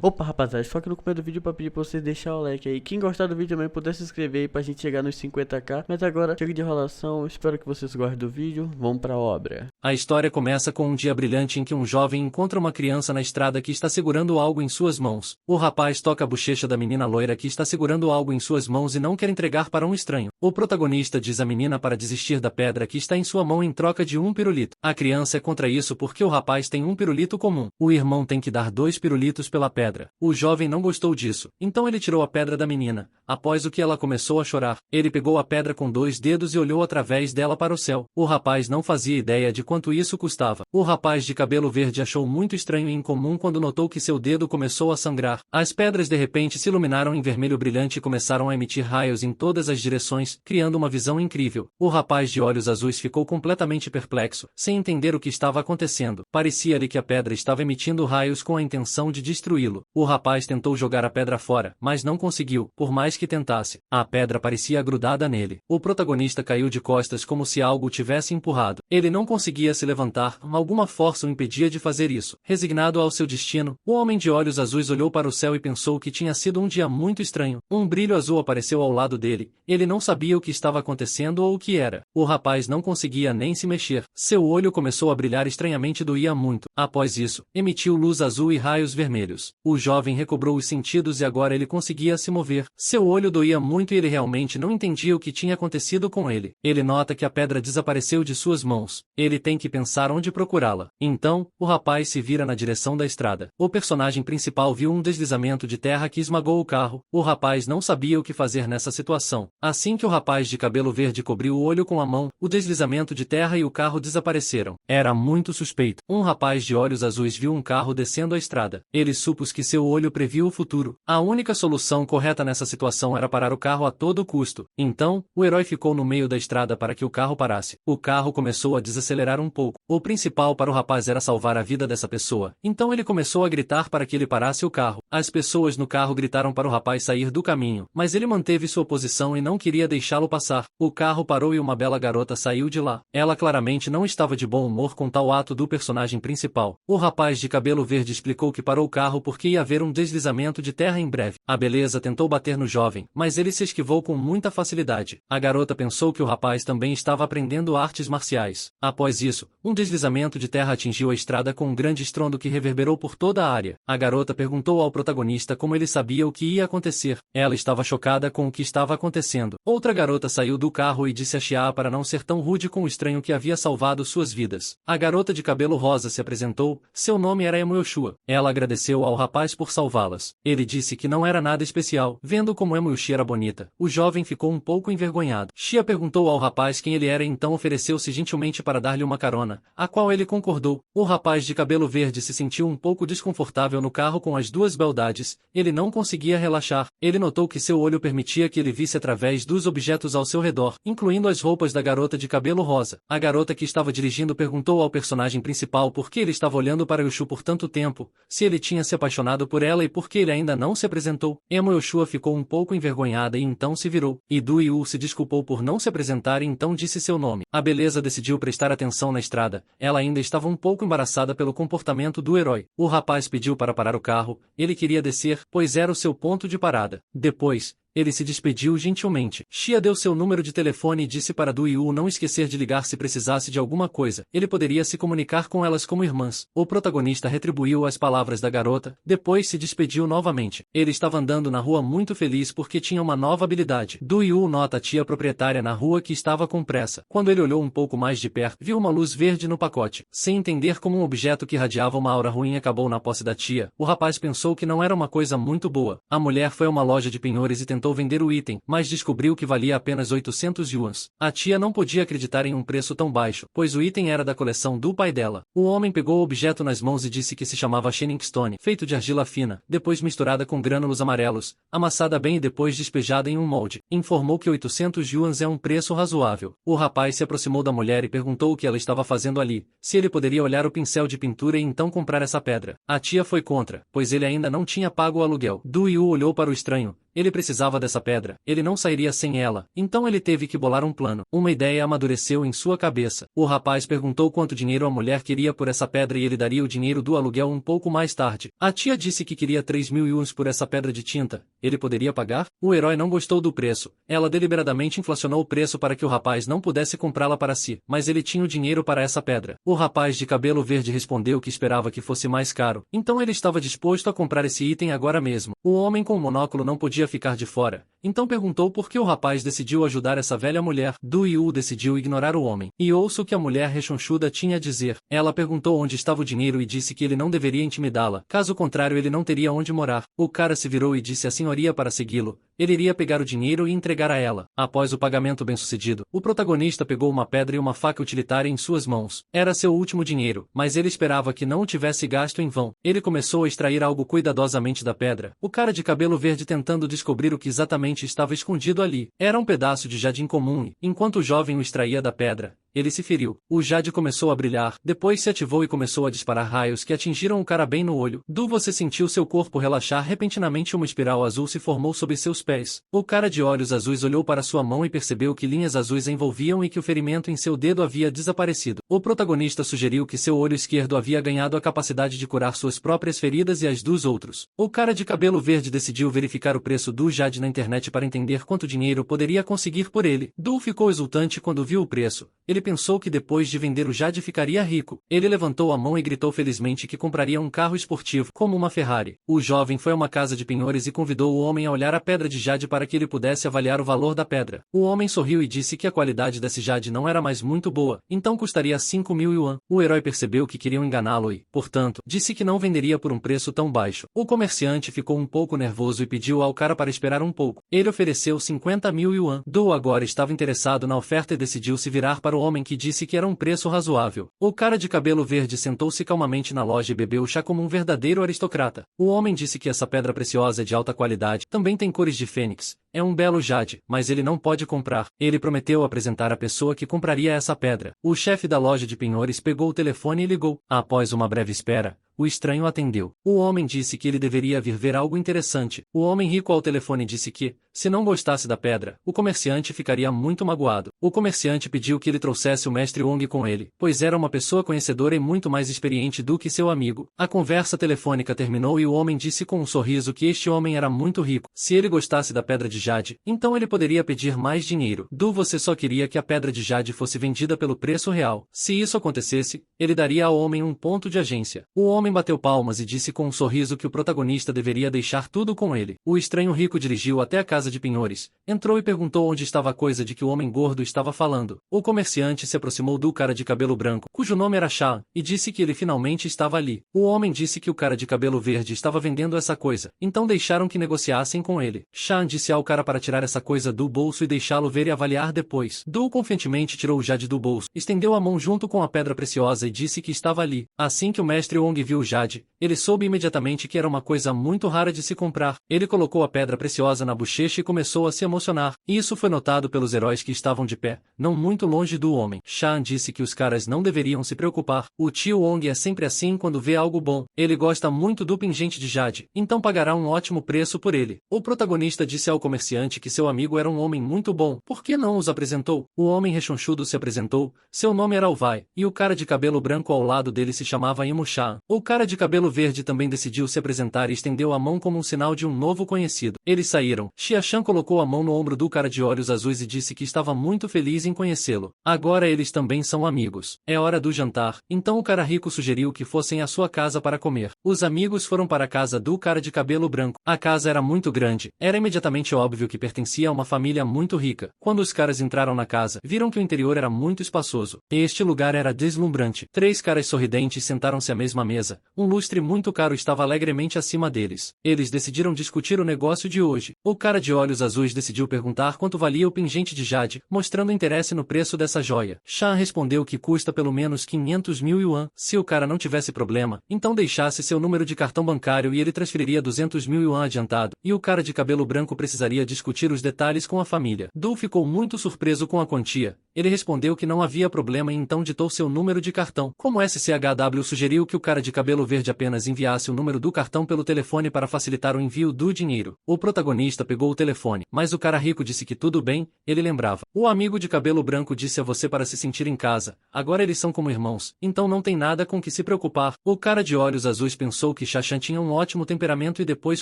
Opa, rapaziada, só que no começo do vídeo pra pedir pra vocês deixar o like aí. Quem gostar do vídeo também puder se inscrever aí pra gente chegar nos 50k. Mas agora, chega de enrolação, espero que vocês gostem do vídeo. Vamos pra obra. A história começa com um dia brilhante em que um jovem encontra uma criança na estrada que está segurando algo em suas mãos. O rapaz toca a bochecha da menina loira que está segurando algo em suas mãos e não quer entregar para um estranho. O protagonista diz à menina para desistir da pedra que está em sua mão em troca de um pirulito. A criança é contra isso porque o rapaz tem um pirulito comum. O irmão tem que dar 2 pirulitos pela pedra. O jovem não gostou disso, então ele tirou a pedra da menina. Após o que ela começou a chorar, ele pegou a pedra com 2 dedos e olhou através dela para o céu. O rapaz não fazia ideia de quanto isso custava. O rapaz de cabelo verde achou muito estranho e incomum quando notou que seu dedo começou a sangrar. As pedras de repente se iluminaram em vermelho brilhante e começaram a emitir raios em todas as direções, criando uma visão incrível. O rapaz de olhos azuis ficou completamente perplexo, sem entender o que estava acontecendo. Parecia-lhe que a pedra estava emitindo raios com a intenção de destruí-lo. O rapaz tentou jogar a pedra fora, mas não conseguiu, por mais que tentasse. A pedra parecia grudada nele. O protagonista caiu de costas como se algo o tivesse empurrado. Ele não conseguia se levantar, alguma força o impedia de fazer isso. Resignado ao seu destino, o homem de olhos azuis olhou para o céu e pensou que tinha sido um dia muito estranho. Um brilho azul apareceu ao lado dele. Ele não sabia o que estava acontecendo ou o que era. O rapaz não conseguia nem se mexer. Seu olho começou a brilhar estranhamente e doía muito. Após isso, emitiu luz azul e raios vermelhos. O jovem recobrou os sentidos e agora ele conseguia se mover. Seu olho doía muito e ele realmente não entendia o que tinha acontecido com ele. Ele nota que a pedra desapareceu de suas mãos. Ele tem que pensar onde procurá-la. Então, o rapaz se vira na direção da estrada. O personagem principal viu um deslizamento de terra que esmagou o carro. O rapaz não sabia o que fazer nessa situação. Assim que o rapaz de cabelo verde cobriu o olho com a mão, o deslizamento de terra e o carro desapareceram. Era muito suspeito. Um rapaz de olhos azuis viu um carro descendo a estrada. Ele supôs que seu olho previu o futuro. A única solução correta nessa situação era parar o carro a todo custo. Então, o herói ficou no meio da estrada para que o carro parasse. O carro começou a desacelerar um pouco. O principal para o rapaz era salvar a vida dessa pessoa. Então ele começou a gritar para que ele parasse o carro. As pessoas no carro gritaram para o rapaz sair do caminho, mas ele manteve sua posição e não queria deixá-lo passar. O carro parou e uma bela garota saiu de lá. Ela claramente não estava de bom humor com tal ato do personagem principal. O rapaz de cabelo verde explicou que parou o carro porque ia haver um deslizamento de terra em breve. A beleza tentou bater no jovem, mas ele se esquivou com muita facilidade. A garota pensou que o rapaz também estava aprendendo artes marciais. Após isso, um deslizamento de terra atingiu a estrada com um grande estrondo que reverberou por toda a área. A garota perguntou ao protagonista como ele sabia o que ia acontecer. Ela estava chocada com o que estava acontecendo. Outra garota saiu do carro e disse a Xia para não ser tão rude com o estranho que havia salvado suas vidas. A garota de cabelo rosa se apresentou. Seu nome era Emo Yoshua. Ela agradeceu ao rapaz por salvá-las. Ele disse que não era nada especial. Vendo como Emo Yoshua era bonita, o jovem ficou um pouco envergonhado. Xia perguntou ao rapaz quem ele era e então ofereceu-se gentilmente para dar-lhe uma carona, a qual ele concordou. O rapaz de cabelo verde se sentiu um pouco desconfortável no carro com as duas beldades. Ele não conseguia relaxar. Ele notou que seu olho permitia que ele visse através dos objetos ao seu redor, incluindo as roupas da garota de cabelo rosa. A garota que estava dirigindo perguntou ao personagem principal por que ele estava olhando para Yoshua por tanto tempo, se ele tinha se apaixonado por ela e por que ele ainda não se apresentou. Emo Yoshua ficou um pouco envergonhada e então se virou. E Du Yu se desculpou por não se apresentar e então disse seu nome. A beleza decidiu prestar atenção na estrada. Ela ainda estava um pouco embaraçada pelo comportamento do herói. O rapaz pediu para parar o carro. Ele queria descer, pois era o seu ponto de parada. Depois, ele se despediu gentilmente. Xia deu seu número de telefone e disse para Du Yu não esquecer de ligar se precisasse de alguma coisa. Ele poderia se comunicar com elas como irmãs. O protagonista retribuiu as palavras da garota, depois se despediu novamente. Ele estava andando na rua muito feliz porque tinha uma nova habilidade. Du Yu nota a tia proprietária na rua que estava com pressa. Quando ele olhou um pouco mais de perto, viu uma luz verde no pacote. Sem entender como um objeto que irradiava uma aura ruim acabou na posse da tia, o rapaz pensou que não era uma coisa muito boa. A mulher foi a uma loja de penhores e tentou vender o item, mas descobriu que valia apenas 800 yuans. A tia não podia acreditar em um preço tão baixo, pois o item era da coleção do pai dela. O homem pegou o objeto nas mãos e disse que se chamava Shining Stone, feito de argila fina, depois misturada com grânulos amarelos, amassada bem e depois despejada em um molde. Informou que 800 yuans é um preço razoável. O rapaz se aproximou da mulher e perguntou o que ela estava fazendo ali, se ele poderia olhar o pincel de pintura e então comprar essa pedra. A tia foi contra, pois ele ainda não tinha pago o aluguel. Du Yu olhou para o estranho. Ele precisava dessa pedra, ele não sairia sem ela, então ele teve que bolar um plano. Uma ideia amadureceu em sua cabeça. O rapaz perguntou quanto dinheiro a mulher queria por essa pedra e ele daria o dinheiro do aluguel um pouco mais tarde. A tia disse que queria 3.000 yuans por essa pedra de tinta. Ele poderia pagar? O herói não gostou do preço. Ela deliberadamente inflacionou o preço para que o rapaz não pudesse comprá-la para si, mas ele tinha o dinheiro para essa pedra. O rapaz de cabelo verde respondeu que esperava que fosse mais caro, então ele estava disposto a comprar esse item agora mesmo. O homem com o monóculo não podia ficar de fora, então perguntou por que o rapaz decidiu ajudar essa velha mulher. Du Yu decidiu ignorar o homem. E ouça o que a mulher rechonchuda tinha a dizer. Ela perguntou onde estava o dinheiro e disse que ele não deveria intimidá-la, caso contrário ele não teria onde morar. O cara se virou e disse à senhoria para segui-lo. Ele iria pegar o dinheiro e entregar a ela. Após o pagamento bem-sucedido, o protagonista pegou uma pedra e uma faca utilitária em suas mãos. Era seu último dinheiro, mas ele esperava que não o tivesse gasto em vão. Ele começou a extrair algo cuidadosamente da pedra. O cara de cabelo verde tentando descobrir o que exatamente estava escondido ali. Era um pedaço de jade incomum e, enquanto o jovem o extraía da pedra, ele se feriu. O jade começou a brilhar, depois se ativou e começou a disparar raios que atingiram o cara bem no olho. Você sentiu seu corpo relaxar repentinamente. Uma espiral azul se formou sob seus pés. O cara de olhos azuis olhou para sua mão e percebeu que linhas azuis a envolviam e que o ferimento em seu dedo havia desaparecido. O protagonista sugeriu que seu olho esquerdo havia ganhado a capacidade de curar suas próprias feridas e as dos outros. O cara de cabelo verde decidiu verificar o preço do jade na internet para entender quanto dinheiro poderia conseguir por ele. Du ficou exultante quando viu o preço. Ele pensou que depois de vender o jade ficaria rico. Ele levantou a mão e gritou felizmente que compraria um carro esportivo, como uma Ferrari. O jovem foi a uma casa de penhores e convidou o homem a olhar a pedra de jade para que ele pudesse avaliar o valor da pedra. O homem sorriu e disse que a qualidade desse jade não era mais muito boa, então custaria 5.000 yuan. O herói percebeu que queriam enganá-lo e, portanto, disse que não venderia por um preço tão baixo. O comerciante ficou um pouco nervoso e pediu ao cara para esperar um pouco. Ele ofereceu 50.000 yuan. Du agora estava interessado na oferta e decidiu se virar para o homem que disse que era um preço razoável. O cara de cabelo verde sentou-se calmamente na loja e bebeu chá como um verdadeiro aristocrata. O homem disse que essa pedra preciosa é de alta qualidade, também tem cores de fênix. É um belo jade, mas ele não pode comprar. Ele prometeu apresentar a pessoa que compraria essa pedra. O chefe da loja de penhores pegou o telefone e ligou. Após uma breve espera, o estranho atendeu. O homem disse que ele deveria vir ver algo interessante. O homem rico ao telefone disse que, se não gostasse da pedra, o comerciante ficaria muito magoado. O comerciante pediu que ele trouxesse o mestre Wong com ele, pois era uma pessoa conhecedora e muito mais experiente do que seu amigo. A conversa telefônica terminou e o homem disse com um sorriso que este homem era muito rico. Se ele gostasse da pedra de jade, então ele poderia pedir mais dinheiro. Você só queria que a pedra de jade fosse vendida pelo preço real. Se isso acontecesse, ele daria ao homem um ponto de agência. O homem bateu palmas e disse com um sorriso que o protagonista deveria deixar tudo com ele. O estranho rico dirigiu até a casa de penhores, entrou e perguntou onde estava a coisa de que o homem gordo estava falando. O comerciante se aproximou do cara de cabelo branco, cujo nome era Shan, e disse que ele finalmente estava ali. O homem disse que o cara de cabelo verde estava vendendo essa coisa, então deixaram que negociassem com ele. Shan disse ao cara para tirar essa coisa do bolso e deixá-lo ver e avaliar depois. Du confiantemente tirou o jade do bolso, estendeu a mão junto com a pedra preciosa e disse que estava ali. Assim que o mestre Wong viu o jade, ele soube imediatamente que era uma coisa muito rara de se comprar. Ele colocou a pedra preciosa na bochecha e começou a se emocionar. Isso foi notado pelos heróis que estavam de pé, não muito longe do homem. Shan disse que os caras não deveriam se preocupar. O tio Wong é sempre assim quando vê algo bom. Ele gosta muito do pingente de jade, então pagará um ótimo preço por ele. O protagonista disse ao comerciante que seu amigo era um homem muito bom. Por que não os apresentou? O homem rechonchudo se apresentou. Seu nome era Alvai, e o cara de cabelo branco ao lado dele se chamava Imo Shan. O cara de cabelo verde também decidiu se apresentar e estendeu a mão como um sinal de um novo conhecido. Eles saíram. Xia Shan colocou a mão no ombro do cara de olhos azuis e disse que estava muito feliz em conhecê-lo. Agora eles também são amigos. É hora do jantar, então o cara rico sugeriu que fossem à sua casa para comer. Os amigos foram para a casa do cara de cabelo branco. A casa era muito grande. Era imediatamente óbvio que pertencia a uma família muito rica. Quando os caras entraram na casa, viram que o interior era muito espaçoso. Este lugar era deslumbrante. 3 caras sorridentes sentaram-se à mesma mesa. Um lustre muito caro estava alegremente acima deles. Eles decidiram discutir o negócio de hoje. O cara de olhos azuis decidiu perguntar quanto valia o pingente de jade, mostrando interesse no preço dessa joia. Shan respondeu que custa pelo menos 500.000 yuan. Se o cara não tivesse problema, então deixasse seu número de cartão bancário e ele transferiria 200.000 yuan adiantado, e o cara de cabelo branco precisaria precisaria discutir os detalhes com a família. Du ficou muito surpreso com a quantia. Ele respondeu que não havia problema e então ditou seu número de cartão. Como SCHW sugeriu que o cara de cabelo verde apenas enviasse o número do cartão pelo telefone para facilitar o envio do dinheiro. O protagonista pegou o telefone, mas o cara rico disse que tudo bem, ele lembrava. O amigo de cabelo branco disse a você para se sentir em casa. Agora eles são como irmãos, então não tem nada com que se preocupar. O cara de olhos azuis pensou que Chachan tinha um ótimo temperamento e depois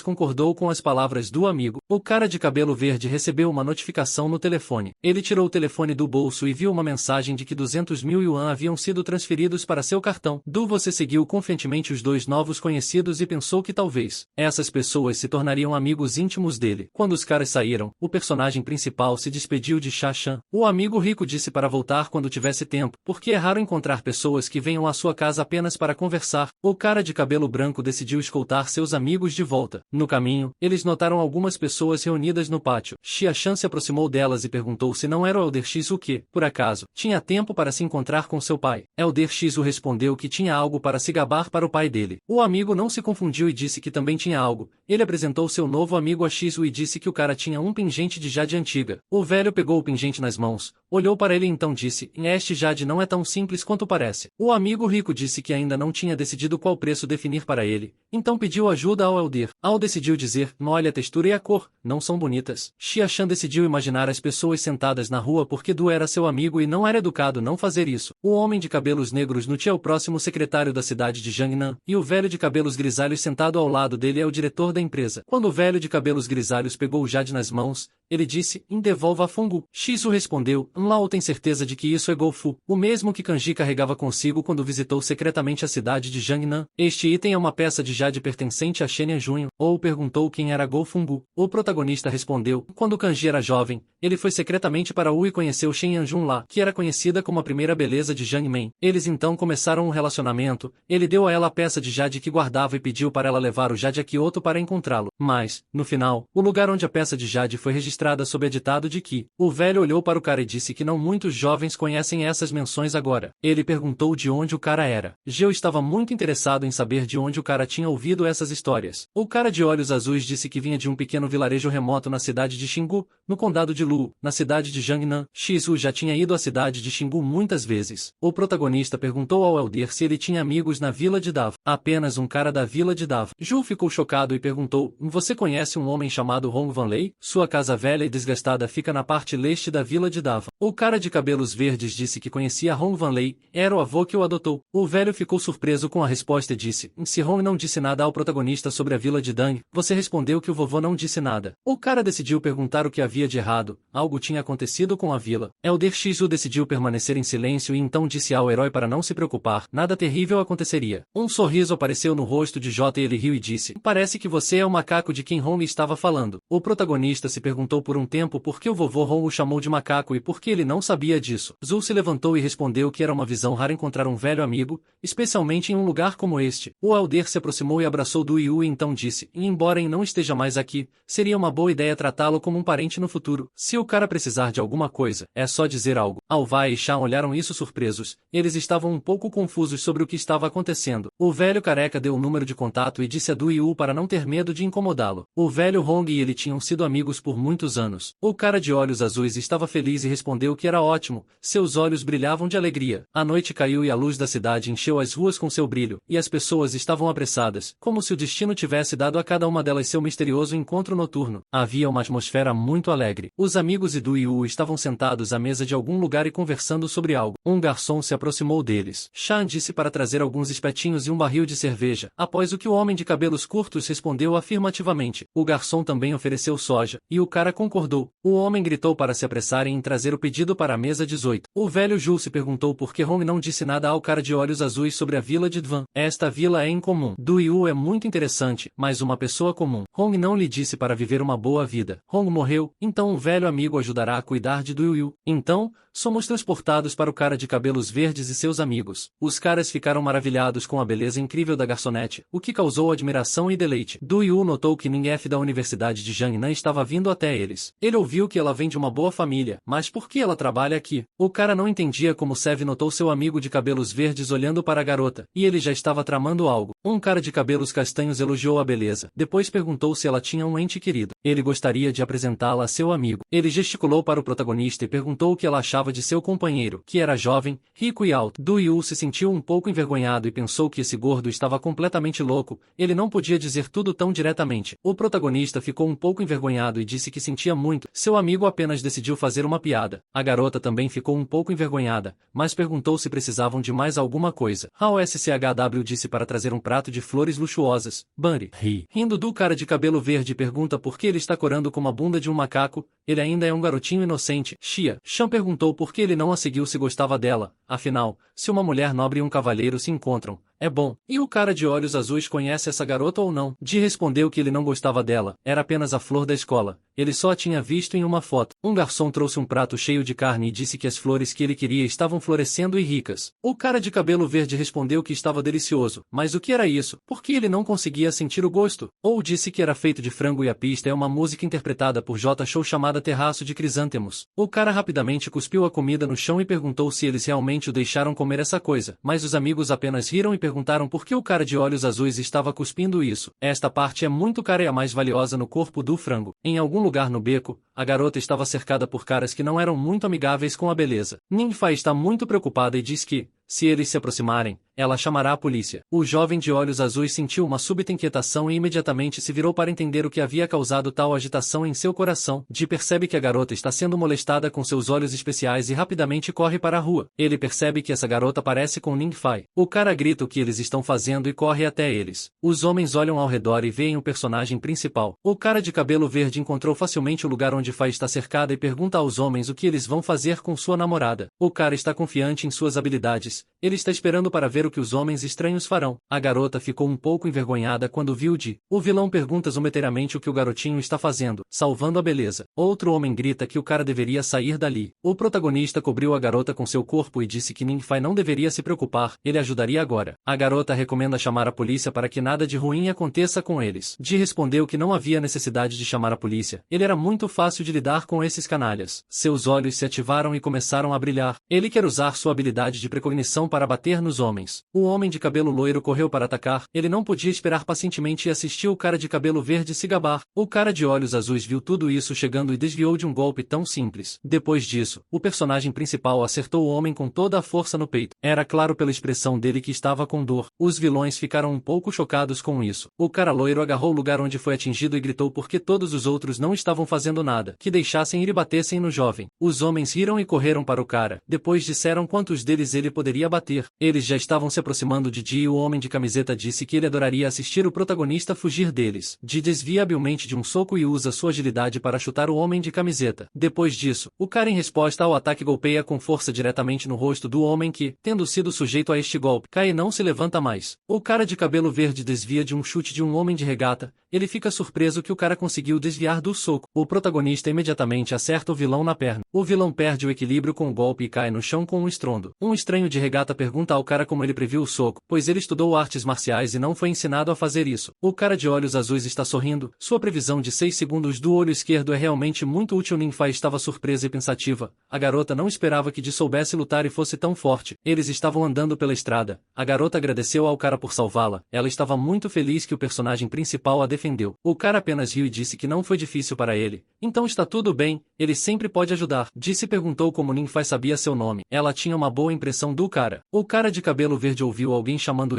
concordou com as palavras do amigo. O cara de cabelo verde recebeu uma notificação no telefone. Ele tirou o telefone do bolso e viu uma mensagem de que 200.000 yuan haviam sido transferidos para seu cartão. Você seguiu confiantemente os dois novos conhecidos e pensou que talvez essas pessoas se tornariam amigos íntimos dele. Quando os caras saíram, o personagem principal se despediu de Chachan. O amigo rico disse para voltar quando tivesse tempo, porque é raro encontrar pessoas que venham à sua casa apenas para conversar. O cara de cabelo branco decidiu escoltar seus amigos de volta. No caminho, eles notaram algumas pessoas reunidas no pátio. Chachan se aproximou delas e perguntou se não era o Elder X o que, por acaso, tinha tempo para se encontrar com seu pai. Elder X respondeu que tinha algo para se gabar para o pai dele. O amigo não se confundiu e disse que também tinha algo. Ele apresentou seu novo amigo a X e disse que o cara tinha um pingente de jade antiga. O velho pegou o pingente nas mãos, olhou para ele e então disse: este jade não é tão simples quanto parece. O amigo rico disse que ainda não tinha decidido qual preço definir para ele, então pediu ajuda ao Elder. Al decidiu dizer: olha a textura e a cor, não são bonitas. Xiaxan decidiu imaginar as pessoas sentadas na rua porque Du era seu amigo e não era educado não fazer isso. O homem de cabelos negros Nuti é o próximo secretário da cidade de Jiangnan, e o velho de cabelos grisalhos sentado ao lado dele é o diretor da empresa. Quando o velho de cabelos grisalhos pegou o jade nas mãos, ele disse: devolva a Fungu. Shizu respondeu: Lao tem certeza de que isso é Gofu, o mesmo que Kanji carregava consigo quando visitou secretamente a cidade de Jiangnan. Este item é uma peça de jade pertencente a Shen Junho. Ou perguntou quem era Gofungu. O protagonista respondeu: quando Kanji era jovem, ele foi secretamente para Wu e conheceu Shen Yanjun lá, que era conhecida como a primeira beleza de Jiangmen. Eles então começaram um relacionamento. Ele deu a ela a peça de jade que guardava e pediu para ela levar o jade a Kyoto para encontrá-lo. Mas, no final, o lugar onde a peça de jade foi registrada sob editado de Ki. O velho olhou para o cara e disse que não muitos jovens conhecem essas menções agora. Ele perguntou de onde o cara era. Geo estava muito interessado em saber de onde o cara tinha ouvido essas histórias. O cara de olhos azuis disse que vinha de um pequeno vilarejo remoto na cidade de Xingu, no condado de Lu, na cidade de Jiangnan. Shizu já tinha ido à cidade de Xingu muitas vezes. O protagonista perguntou ao Elder se ele tinha amigos na vila de Dav. Apenas um cara da vila de Dav. Ju ficou chocado e perguntou: você conhece um homem chamado Hong Vanley? Sua casa velha e desgastada fica na parte leste da vila de Dav. O cara de cabelos verdes disse que conhecia Hong Vanley, era o avô que o adotou. O velho ficou surpreso com a resposta e disse: se Hong não disse nada ao protagonista sobre a vila de Dang, você respondeu que o vovô não disse nada. O cara decidiu perguntar o que havia de errado. Algo tinha acontecido com a vila. Elder Shizu decidiu permanecer em silêncio e então disse ao herói para não se preocupar, nada terrível aconteceria. Um sorriso apareceu no rosto de J e ele riu e disse: parece que você é o macaco de quem Hong estava falando. O protagonista se perguntou por um tempo por que o vovô Hong o chamou de macaco e por que ele não sabia disso. Zul se levantou e respondeu que era uma visão rara encontrar um velho amigo, especialmente em um lugar como este. O Elder se aproximou e abraçou Du Yu e então disse: embora ele não esteja mais aqui, seria uma boa ideia tratá-lo como um parente no futuro. Se o cara precisar de alguma coisa, é só dizer algo. Alvai e Shan olharam isso surpresos. Eles estavam um pouco confusos sobre o que estava acontecendo. O velho careca deu o número de contato e disse a Du Yu para não ter medo de incomodá-lo. O velho Hong e ele tinham sido amigos por muitos anos. O cara de olhos azuis estava feliz e respondeu que era ótimo. Seus olhos brilhavam de alegria. A noite caiu e a luz da cidade encheu as ruas com seu brilho, e as pessoas estavam apressadas, como se o destino tivesse dado a cada uma delas seu misterioso encontro noturno. Havia uma atmosfera muito alegre. Os amigos e Du Yu estavam sentados à mesa de algum lugar e conversando sobre algo. Um garçom se aproximou deles. Shan disse para trazer alguns espetinhos e um barril de cerveja, após o que o homem de cabelos curtos respondeu afirmativamente. O garçom também ofereceu soja, e o cara concordou. O homem gritou para se apressarem em trazer o pedido para a mesa 18. O velho Ju se perguntou por que Hong não disse nada ao cara de olhos azuis sobre a vila de Dvan. Esta vila é incomum. Du Yu é muito interessante, mas uma pessoa comum. Hong não lhe disse para viver uma boa vida. Hong morreu, então o velho amigo ajudará a cuidar de Du Yu. Então, somos transportados para o cara de cabelos verdes e seus amigos. Os caras ficaram maravilhados com a beleza incrível da garçonete, o que causou admiração e deleite. Du Yu notou que Ning F da Universidade de Jiangnan estava vindo até eles. Ele ouviu que ela vem de uma boa família, mas por que ela trabalha aqui? O cara não entendia como Sev notou seu amigo de cabelos verdes olhando para a garota, e ele já estava tramando algo. Um cara de cabelos castanhos elogiou a beleza, depois perguntou se ela tinha um ente querido. Ele gostaria de apresentá-la a seu amigo. Ele gesticulou para o protagonista e perguntou o que ela achava de seu companheiro, que era jovem, rico e alto. Du Yu se sentiu um pouco envergonhado e pensou que esse gordo estava completamente louco. Ele não podia dizer tudo tão diretamente. O protagonista ficou um pouco envergonhado e disse que sentia muito. Seu amigo apenas decidiu fazer uma piada. A garota também ficou um pouco envergonhada, mas perguntou se precisavam de mais alguma coisa. Ao SCHW disse para trazer um prato de flores luxuosas. Bunny ri. Rindo do cara de cabelo verde pergunta por que ele está corando com a bunda de um macaco. Ele ainda é um garotinho inocente. Xia Chan perguntou por que ele não a seguiu se gostava dela. Afinal, se uma mulher nobre e um cavalheiro se encontram, é bom. E o cara de olhos azuis conhece essa garota ou não? Ji respondeu que ele não gostava dela, era apenas a flor da escola. Ele só a tinha visto em uma foto. Um garçom trouxe um prato cheio de carne e disse que as flores que ele queria estavam florescendo e ricas. O cara de cabelo verde respondeu que estava delicioso, mas o que era isso? Por que ele não conseguia sentir o gosto? Ou disse que era feito de frango e a pista é uma música interpretada por J. Show chamada Terraço de Crisântemos. O cara rapidamente cuspiu a comida no chão e perguntou se eles realmente o deixaram comer essa coisa, mas os amigos apenas riram e perguntaram por que o cara de olhos azuis estava cuspindo isso. Esta parte é muito cara e a mais valiosa no corpo do frango. Em algum lugar no beco, a garota estava cercada por caras que não eram muito amigáveis com a beleza. Ninfa está muito preocupada e diz que, se eles se aproximarem, ela chamará a polícia. O jovem de olhos azuis sentiu uma súbita inquietação e imediatamente se virou para entender o que havia causado tal agitação em seu coração. Ji percebe que a garota está sendo molestada com seus olhos especiais e rapidamente corre para a rua. Ele percebe que essa garota parece com Ningfai. O cara grita o que eles estão fazendo e corre até eles. Os homens olham ao redor e veem o personagem principal. O cara de cabelo verde encontrou facilmente o lugar onde Fai está cercada e pergunta aos homens o que eles vão fazer com sua namorada. O cara está confiante em suas habilidades. Ele está esperando para ver o que os homens estranhos farão. A garota ficou um pouco envergonhada quando viu Ji. O vilão pergunta zombeteiramente o que o garotinho está fazendo, salvando a beleza. Outro homem grita que o cara deveria sair dali. O protagonista cobriu a garota com seu corpo e disse que Ningfai não deveria se preocupar, ele ajudaria agora. A garota recomenda chamar a polícia para que nada de ruim aconteça com eles. Ji respondeu que não havia necessidade de chamar a polícia. Ele era muito fácil de lidar com esses canalhas. Seus olhos se ativaram e começaram a brilhar. Ele quer usar sua habilidade de precognição para bater nos homens. O homem de cabelo loiro correu para atacar. Ele não podia esperar pacientemente e assistiu o cara de cabelo verde se gabar. O cara de olhos azuis viu tudo isso chegando e desviou de um golpe tão simples. Depois disso, o personagem principal acertou o homem com toda a força no peito. Era claro pela expressão dele que estava com dor. Os vilões ficaram um pouco chocados com isso. O cara loiro agarrou o lugar onde foi atingido e gritou porque todos os outros não estavam fazendo nada, que deixassem ir e batessem no jovem. Os homens riram e correram para o cara. Depois disseram quantos deles ele poderia bater. Eles já estavam se aproximando de Ji e o homem de camiseta disse que ele adoraria assistir o protagonista fugir deles. Ji desvia habilmente de um soco e usa sua agilidade para chutar o homem de camiseta. Depois disso, o cara em resposta ao ataque golpeia com força diretamente no rosto do homem que, tendo sido sujeito a este golpe, cai e não se levanta mais. O cara de cabelo verde desvia de um chute de um homem de regata. Ele fica surpreso que o cara conseguiu desviar do soco. O protagonista imediatamente acerta o vilão na perna. O vilão perde o equilíbrio com o golpe e cai no chão com um estrondo. Um estranho de regata pergunta ao cara como ele previu o soco, pois ele estudou artes marciais e não foi ensinado a fazer isso. O cara de olhos azuis está sorrindo. Sua previsão de 6 segundos do olho esquerdo é realmente muito útil. Ningfai estava surpresa e pensativa. A garota não esperava que Ji soubesse lutar e fosse tão forte. Eles estavam andando pela estrada. A garota agradeceu ao cara por salvá-la. Ela estava muito feliz que o personagem principal a defendeu. O cara apenas riu e disse que não foi difícil para ele. Então está tudo bem, ele sempre pode ajudar. Ji se perguntou como Ningfai sabia seu nome. Ela tinha uma boa impressão do cara. O cara de cabelo verde ouviu alguém chamando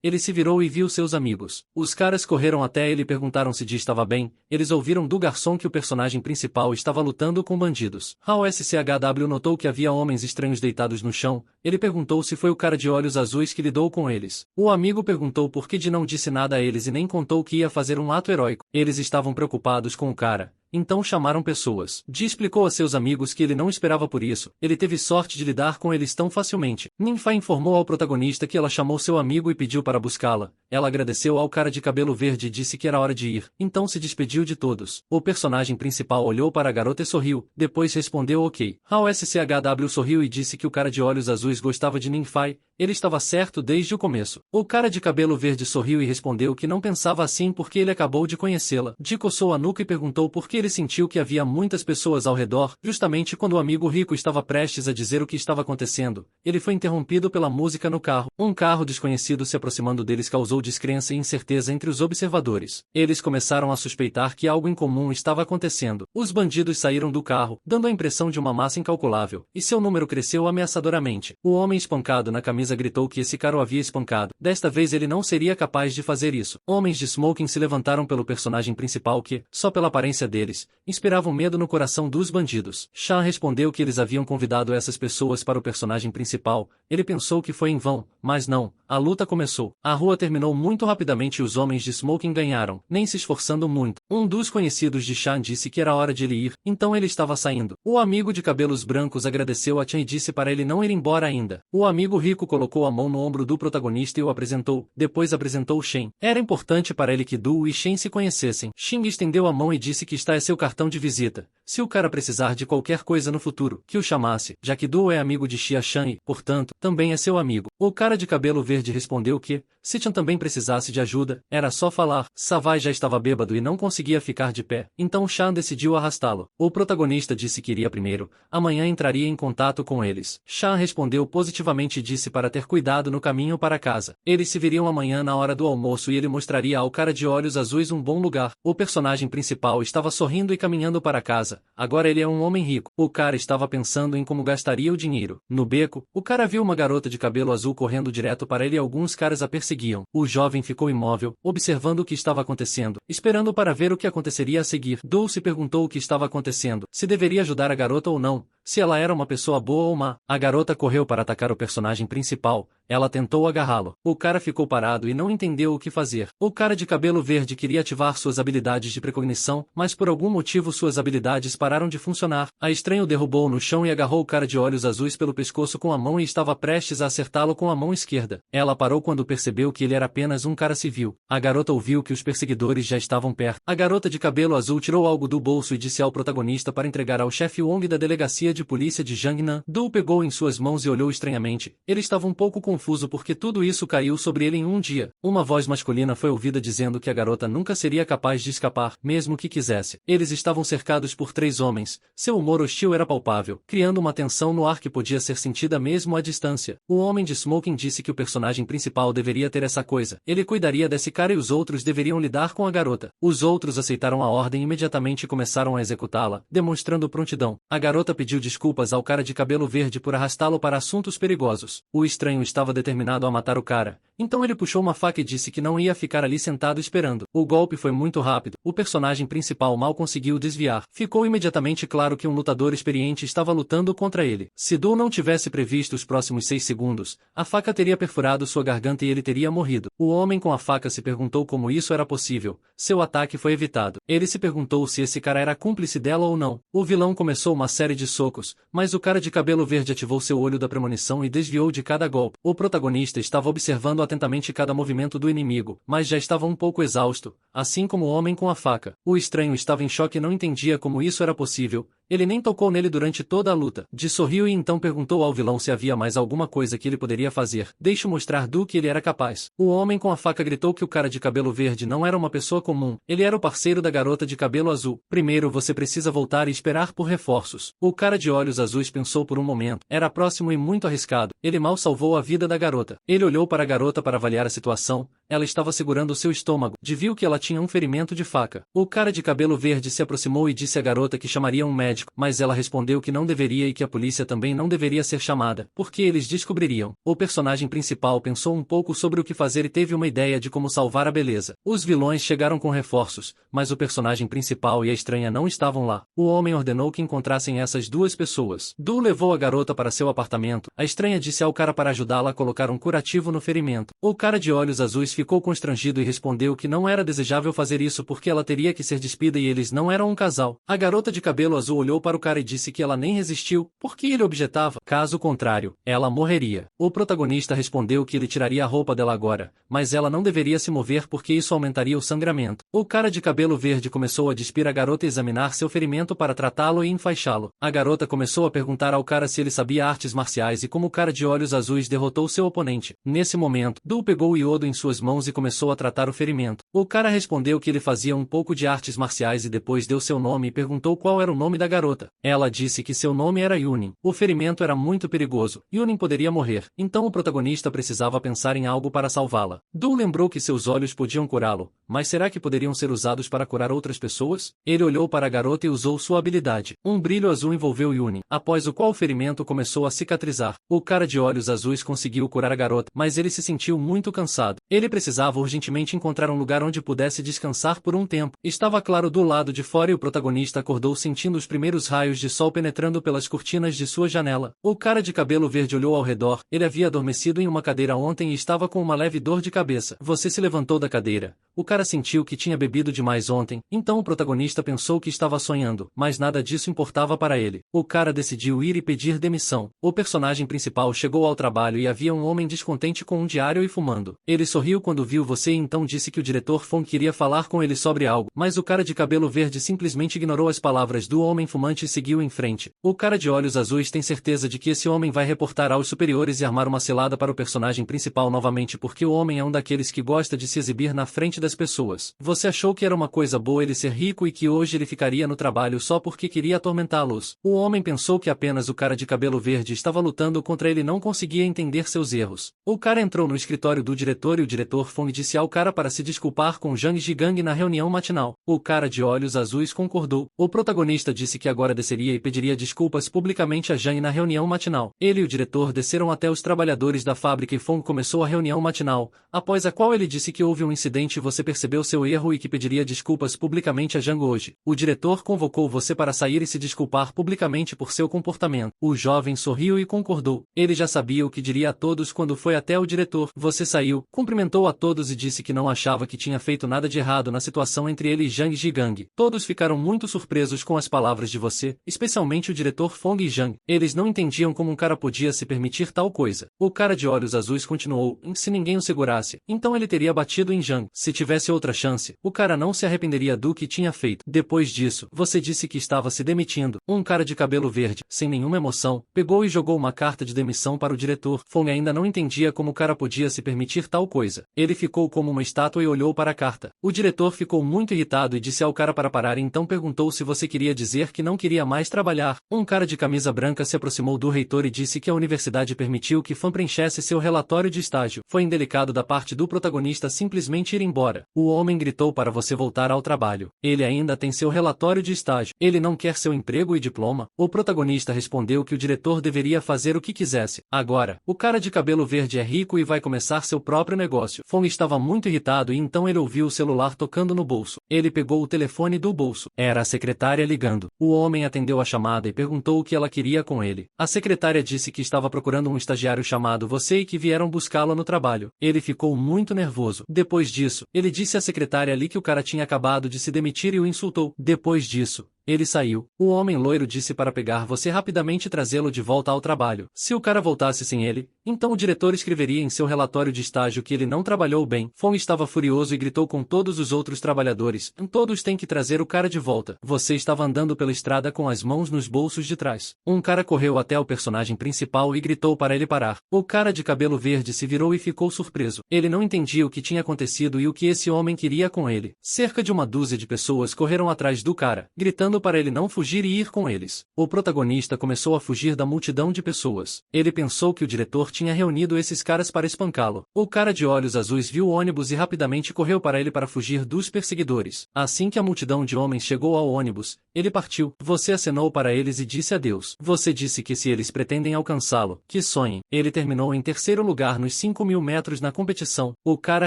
ele se virou e viu seus amigos. Os caras correram até ele e perguntaram se Ji estava bem. Eles ouviram do garçom que o personagem principal estava lutando com bandidos. Ao SCHW notou que havia homens estranhos deitados no chão. Ele perguntou se foi o cara de olhos azuis que lidou com eles. O amigo perguntou por que Ji não disse nada a eles e nem contou que ia fazer um ato heróico. Eles estavam preocupados com o cara. Então chamaram pessoas. Ji explicou a seus amigos que ele não esperava por isso. Ele teve sorte de lidar com eles tão facilmente. Ningfai informou ao protagonista que ela chamou seu amigo e pediu para buscá-la. Ela agradeceu ao cara de cabelo verde e disse que era hora de ir. Então se despediu de todos. O personagem principal olhou para a garota e sorriu. Depois respondeu ok. Ao SCHW sorriu e disse que o cara de olhos azuis gostava de Ningfai. Ele estava certo desde o começo. O cara de cabelo verde sorriu e respondeu que não pensava assim porque ele acabou de conhecê-la. Ji coçou a nuca e perguntou por que ele sentiu que havia muitas pessoas ao redor. Justamente quando o amigo rico estava prestes a dizer o que estava acontecendo, ele foi interrompido pela música no carro. Um carro desconhecido se aproximando deles causou descrença e incerteza entre os observadores. Eles começaram a suspeitar que algo incomum estava acontecendo. Os bandidos saíram do carro, dando a impressão de uma massa incalculável, e seu número cresceu ameaçadoramente. O homem espancado na camisa gritou que esse cara o havia espancado. Desta vez ele não seria capaz de fazer isso. Homens de smoking se levantaram pelo personagem principal que, só pela aparência deles, inspiravam medo no coração dos bandidos. Sean respondeu que eles haviam convidado essas pessoas para o personagem principal. Ele pensou que foi em vão, mas não. A luta começou. A rua terminou muito rapidamente e os homens de smoking ganharam, nem se esforçando muito. Um dos conhecidos de Sean disse que era hora de ele ir, então ele estava saindo. O amigo de cabelos brancos agradeceu a Chan e disse para ele não ir embora ainda. O amigo rico colocou a mão no ombro do protagonista e o apresentou, depois apresentou Shen. Era importante para ele que Du e Shen se conhecessem. Xing estendeu a mão e disse que está é seu cartão de visita. Se o cara precisar de qualquer coisa no futuro, que o chamasse, já que Du é amigo de Xia Shan e, portanto, também é seu amigo. O cara de cabelo verde respondeu que, se Chan também precisasse de ajuda, era só falar. Savai já estava bêbado e não conseguia ficar de pé, então Shan decidiu arrastá-lo. O protagonista disse que iria primeiro, amanhã entraria em contato com eles. Shan respondeu positivamente e disse para ter cuidado no caminho para casa. Eles se viriam amanhã na hora do almoço e ele mostraria ao cara de olhos azuis um bom lugar. O personagem principal estava sorrindo e caminhando para casa. Agora ele é um homem rico. O cara estava pensando em como gastaria o dinheiro. No beco, o cara viu uma garota de cabelo azul correndo direto para ele e alguns caras a perseguiam. O jovem ficou imóvel, observando o que estava acontecendo, esperando para ver o que aconteceria a seguir. Dulce perguntou o que estava acontecendo, se deveria ajudar a garota ou não, se ela era uma pessoa boa ou má. A garota correu para atacar o personagem principal. Ela tentou agarrá-lo. O cara ficou parado e não entendeu o que fazer. O cara de cabelo verde queria ativar suas habilidades de precognição, mas por algum motivo suas habilidades pararam de funcionar. A estranha o derrubou no chão e agarrou o cara de olhos azuis pelo pescoço com a mão e estava prestes a acertá-lo com a mão esquerda. Ela parou quando percebeu que ele era apenas um cara civil. A garota ouviu que os perseguidores já estavam perto. A garota de cabelo azul tirou algo do bolso e disse ao protagonista para entregar ao chefe Wong da delegacia de polícia de Jiangnan. Du pegou em suas mãos e olhou estranhamente. Ele estava um pouco confuso porque tudo isso caiu sobre ele em um dia. Uma voz masculina foi ouvida dizendo que a garota nunca seria capaz de escapar, mesmo que quisesse. Eles estavam cercados por 3 homens. Seu humor hostil era palpável, criando uma tensão no ar que podia ser sentida mesmo à distância. O homem de smoking disse que o personagem principal deveria ter essa coisa. Ele cuidaria desse cara e os outros deveriam lidar com a garota. Os outros aceitaram a ordem e imediatamente começaram a executá-la, demonstrando prontidão. A garota pediu desculpas ao cara de cabelo verde por arrastá-lo para assuntos perigosos. O estranho estava determinado a matar o cara, então ele puxou uma faca e disse que não ia ficar ali sentado esperando. O golpe foi muito rápido. O personagem principal mal conseguiu desviar. Ficou imediatamente claro que um lutador experiente estava lutando contra ele. Se Du não tivesse previsto os próximos 6 segundos, a faca teria perfurado sua garganta e ele teria morrido. O homem com a faca se perguntou como isso era possível. Seu ataque foi evitado. Ele se perguntou se esse cara era cúmplice dela ou não. O vilão começou uma série de socos, mas o cara de cabelo verde ativou seu olho da premonição e desviou de cada golpe. O protagonista estava observando atentamente cada movimento do inimigo, mas já estava um pouco exausto, assim como o homem com a faca. O estranho estava em choque e não entendia como isso era possível. Ele nem tocou nele durante toda a luta. De sorriu e então perguntou ao vilão se havia mais alguma coisa que ele poderia fazer. Deixe mostrar do que ele era capaz. O homem com a faca gritou que o cara de cabelo verde não era uma pessoa comum. Ele era o parceiro da garota de cabelo azul. Primeiro você precisa voltar e esperar por reforços. O cara de olhos azuis pensou por um momento. Era próximo e muito arriscado. Ele mal salvou a vida da garota. Ele olhou para a garota para avaliar a situação. Ela estava segurando seu estômago. Viu que ela tinha um ferimento de faca. O cara de cabelo verde se aproximou e disse à garota que chamaria um médico, mas ela respondeu que não deveria e que a polícia também não deveria ser chamada, porque eles descobririam. O personagem principal pensou um pouco sobre o que fazer e teve uma ideia de como salvar a beleza. Os vilões chegaram com reforços, mas o personagem principal e a estranha não estavam lá. O homem ordenou que encontrassem essas 2 pessoas. Du levou a garota para seu apartamento. A estranha disse ao cara para ajudá-la a colocar um curativo no ferimento. O cara de olhos azuis ficou constrangido e respondeu que não era desejável fazer isso porque ela teria que ser despida e eles não eram um casal. A garota de cabelo azul olhou para o cara e disse que ela nem resistiu, porque ele objetava. Caso contrário, ela morreria. O protagonista respondeu que ele tiraria a roupa dela agora, mas ela não deveria se mover porque isso aumentaria o sangramento. O cara de cabelo verde começou a despir a garota e examinar seu ferimento para tratá-lo e enfaixá-lo. A garota começou a perguntar ao cara se ele sabia artes marciais e como o cara de olhos azuis derrotou seu oponente. Nesse momento, Du pegou o iodo em suas mãos e começou a tratar o ferimento. O cara respondeu que ele fazia um pouco de artes marciais e depois deu seu nome e perguntou qual era o nome da garota. Ela disse que seu nome era Yunin. O ferimento era muito perigoso. Yunin poderia morrer, então o protagonista precisava pensar em algo para salvá-la. Du lembrou que seus olhos podiam curá-lo, mas será que poderiam ser usados para curar outras pessoas? Ele olhou para a garota e usou sua habilidade. Um brilho azul envolveu Yunin, após o qual o ferimento começou a cicatrizar. O cara de olhos azuis conseguiu curar a garota, mas ele se sentiu muito cansado. Ele precisava urgentemente encontrar um lugar onde pudesse descansar por um tempo. Estava claro do lado de fora e o protagonista acordou sentindo os primeiros raios de sol penetrando pelas cortinas de sua janela. O cara de cabelo verde olhou ao redor. Ele havia adormecido em uma cadeira ontem e estava com uma leve dor de cabeça. Você se levantou da cadeira. O cara sentiu que tinha bebido demais ontem, então o protagonista pensou que estava sonhando, mas nada disso importava para ele. O cara decidiu ir e pedir demissão. O personagem principal chegou ao trabalho e havia um homem descontente com um diário e fumando. Ele sorriu quando viu você e então disse que o diretor Fong queria falar com ele sobre algo, mas o cara de cabelo verde simplesmente ignorou as palavras do homem fumante e seguiu em frente. O cara de olhos azuis tem certeza de que esse homem vai reportar aos superiores e armar uma cilada para o personagem principal novamente porque o homem é um daqueles que gosta de se exibir na frente das pessoas. Você achou que era uma coisa boa ele ser rico e que hoje ele ficaria no trabalho só porque queria atormentá-los. O homem pensou que apenas o cara de cabelo verde estava lutando contra ele e não conseguia entender seus erros. O cara entrou no escritório do diretor e o diretor Fong disse ao cara para se desculpar com Zhang Jigang na reunião matinal. O cara de olhos azuis concordou. O protagonista disse que agora desceria e pediria desculpas publicamente a Zhang na reunião matinal. Ele e o diretor desceram até os trabalhadores da fábrica e Fong começou a reunião matinal, após a qual ele disse que houve um incidente e você percebeu seu erro e que pediria desculpas publicamente a Zhang hoje. O diretor convocou você para sair e se desculpar publicamente por seu comportamento. O jovem sorriu e concordou. Ele já sabia o que diria a todos quando foi até o diretor. Você saiu, cumprimentou a todos e disse que não achava que tinha feito nada de errado na situação entre ele e Zhang Jigang. Todos ficaram muito surpresos com as palavras de você, especialmente o diretor Fong e Zhang. Eles não entendiam como um cara podia se permitir tal coisa. O cara de olhos azuis continuou, se ninguém o segurasse, então ele teria batido em Zhang. Se tivesse outra chance, o cara não se arrependeria do que tinha feito. Depois disso, você disse que estava se demitindo. Um cara de cabelo verde, sem nenhuma emoção, pegou e jogou uma carta de demissão para o diretor. Fong ainda não entendia como o cara podia se permitir tal coisa. Ele ficou como uma estátua e olhou para a carta. O diretor ficou muito irritado e disse ao cara para parar e então perguntou se você queria dizer que não queria mais trabalhar. Um cara de camisa branca se aproximou do reitor e disse que a universidade permitiu que Fan preenchesse seu relatório de estágio. Foi indelicado da parte do protagonista simplesmente ir embora. O homem gritou para você voltar ao trabalho. Ele ainda tem seu relatório de estágio. Ele não quer seu emprego e diploma. O protagonista respondeu que o diretor deveria fazer o que quisesse. Agora, o cara de cabelo verde é rico e vai começar seu próprio negócio. Fong estava muito irritado e então ele ouviu o celular tocando no bolso. Ele pegou o telefone do bolso. Era a secretária ligando. O homem atendeu a chamada e perguntou o que ela queria com ele. A secretária disse que estava procurando um estagiário chamado você e que vieram buscá-lo no trabalho. Ele ficou muito nervoso. Depois disso, ele disse à secretária ali que o cara tinha acabado de se demitir e o insultou. Depois disso, ele saiu. O homem loiro disse para pegar você rapidamente e trazê-lo de volta ao trabalho. Se o cara voltasse sem ele, então o diretor escreveria em seu relatório de estágio que ele não trabalhou bem. Fong estava furioso e gritou com todos os outros trabalhadores. Todos têm que trazer o cara de volta. Você estava andando pela estrada com as mãos nos bolsos de trás. Um cara correu até o personagem principal e gritou para ele parar. O cara de cabelo verde se virou e ficou surpreso. Ele não entendia o que tinha acontecido e o que esse homem queria com ele. Cerca de uma dúzia de pessoas correram atrás do cara, gritando para ele não fugir e ir com eles. O protagonista começou a fugir da multidão de pessoas. Ele pensou que o diretor tinha reunido esses caras para espancá-lo. O cara de olhos azuis viu o ônibus e rapidamente correu para ele para fugir dos perseguidores. Assim que a multidão de homens chegou ao ônibus, ele partiu. Você acenou para eles e disse adeus. Você disse que se eles pretendem alcançá-lo, que sonhem. Ele terminou em terceiro lugar nos 5.000 metros na competição. O cara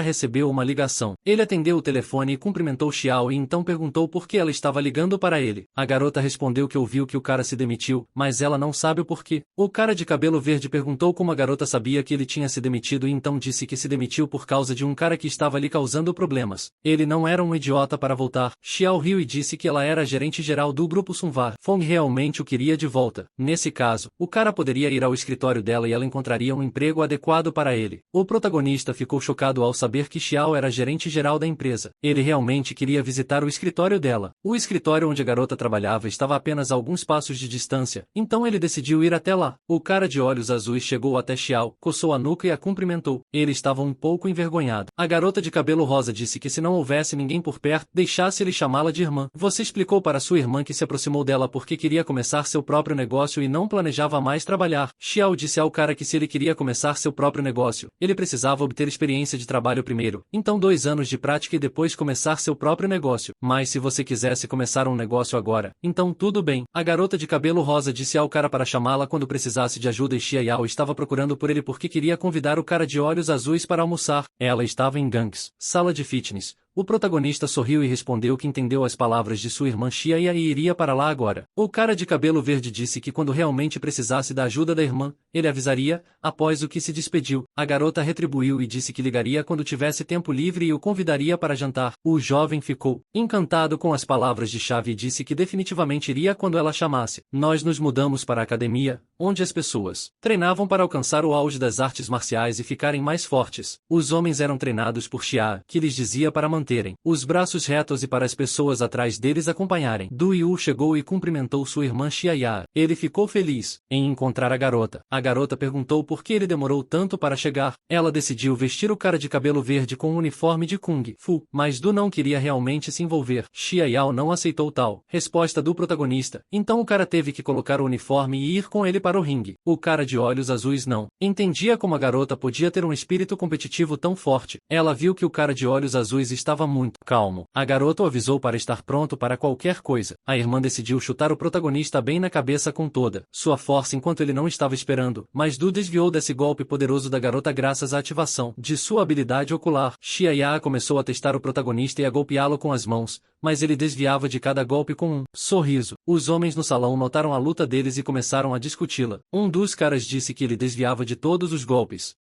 recebeu uma ligação. Ele atendeu o telefone e cumprimentou Xiao e então perguntou por que ela estava ligando para ele. ele. A garota respondeu que ouviu que o cara se demitiu, mas ela não sabe o porquê. O cara de cabelo verde perguntou como a garota sabia que ele tinha se demitido e então disse que se demitiu por causa de um cara que estava ali causando problemas. Ele não era um idiota para voltar. Xiao riu e disse que ela era a gerente geral do grupo Sunvar. Fong realmente o queria de volta. Nesse caso, o cara poderia ir ao escritório dela e ela encontraria um emprego adequado para ele. O protagonista ficou chocado ao saber que Xiao era a gerente geral da empresa. Ele realmente queria visitar o escritório dela. O escritório onde a garota trabalhava estava apenas a alguns passos de distância, então ele decidiu ir até lá. O cara de olhos azuis chegou até Xiao, coçou a nuca e a cumprimentou. Ele estava um pouco envergonhado. A garota de cabelo rosa disse que se não houvesse ninguém por perto, deixasse ele chamá-la de irmã. Você explicou para sua irmã que se aproximou dela porque queria começar seu próprio negócio e não planejava mais trabalhar. Xiao disse ao cara que se ele queria começar seu próprio negócio, ele precisava obter experiência de trabalho primeiro, então 2 anos de prática e depois começar seu próprio negócio. Mas se você quisesse começar um negócio agora, então tudo bem. A garota de cabelo rosa disse ao cara para chamá-la quando precisasse de ajuda e Xiao estava procurando por ele porque queria convidar o cara de olhos azuis para almoçar. Ela estava em Gangs, sala de fitness. O protagonista sorriu e respondeu que entendeu as palavras de sua irmã Xia e iria para lá agora. O cara de cabelo verde disse que quando realmente precisasse da ajuda da irmã, ele avisaria, após o que se despediu. A garota retribuiu e disse que ligaria quando tivesse tempo livre e o convidaria para jantar. O jovem ficou encantado com as palavras de Chave e disse que definitivamente iria quando ela chamasse. Nós nos mudamos para a academia, onde as pessoas treinavam para alcançar o auge das artes marciais e ficarem mais fortes. Os homens eram treinados por Xia, que lhes dizia para manterem os braços retos e para as pessoas atrás deles acompanharem. Du Yu chegou e cumprimentou sua irmã Xia. Ele ficou feliz em encontrar a garota. A garota perguntou por que ele demorou tanto para chegar. Ela decidiu vestir o cara de cabelo verde com um uniforme de Kung Fu, mas Du não queria realmente se envolver. Xia não aceitou tal resposta do protagonista, então o cara teve que colocar o uniforme e ir com ele para o ringue. O cara de olhos azuis não entendia como a garota podia ter um espírito competitivo tão forte. Ela viu que o cara de olhos azuis estava muito calmo. A garota o avisou para estar pronto para qualquer coisa. A irmã decidiu chutar o protagonista bem na cabeça com toda sua força enquanto ele não estava esperando, mas Du desviou desse golpe poderoso da garota graças à ativação de sua habilidade ocular. Xia começou a testar o protagonista e a golpeá-lo com as mãos, mas ele desviava de cada golpe com um sorriso. Os homens no salão notaram a luta deles e começaram a discuti-la. Um dos caras disse que ele desviava de todos os golpes.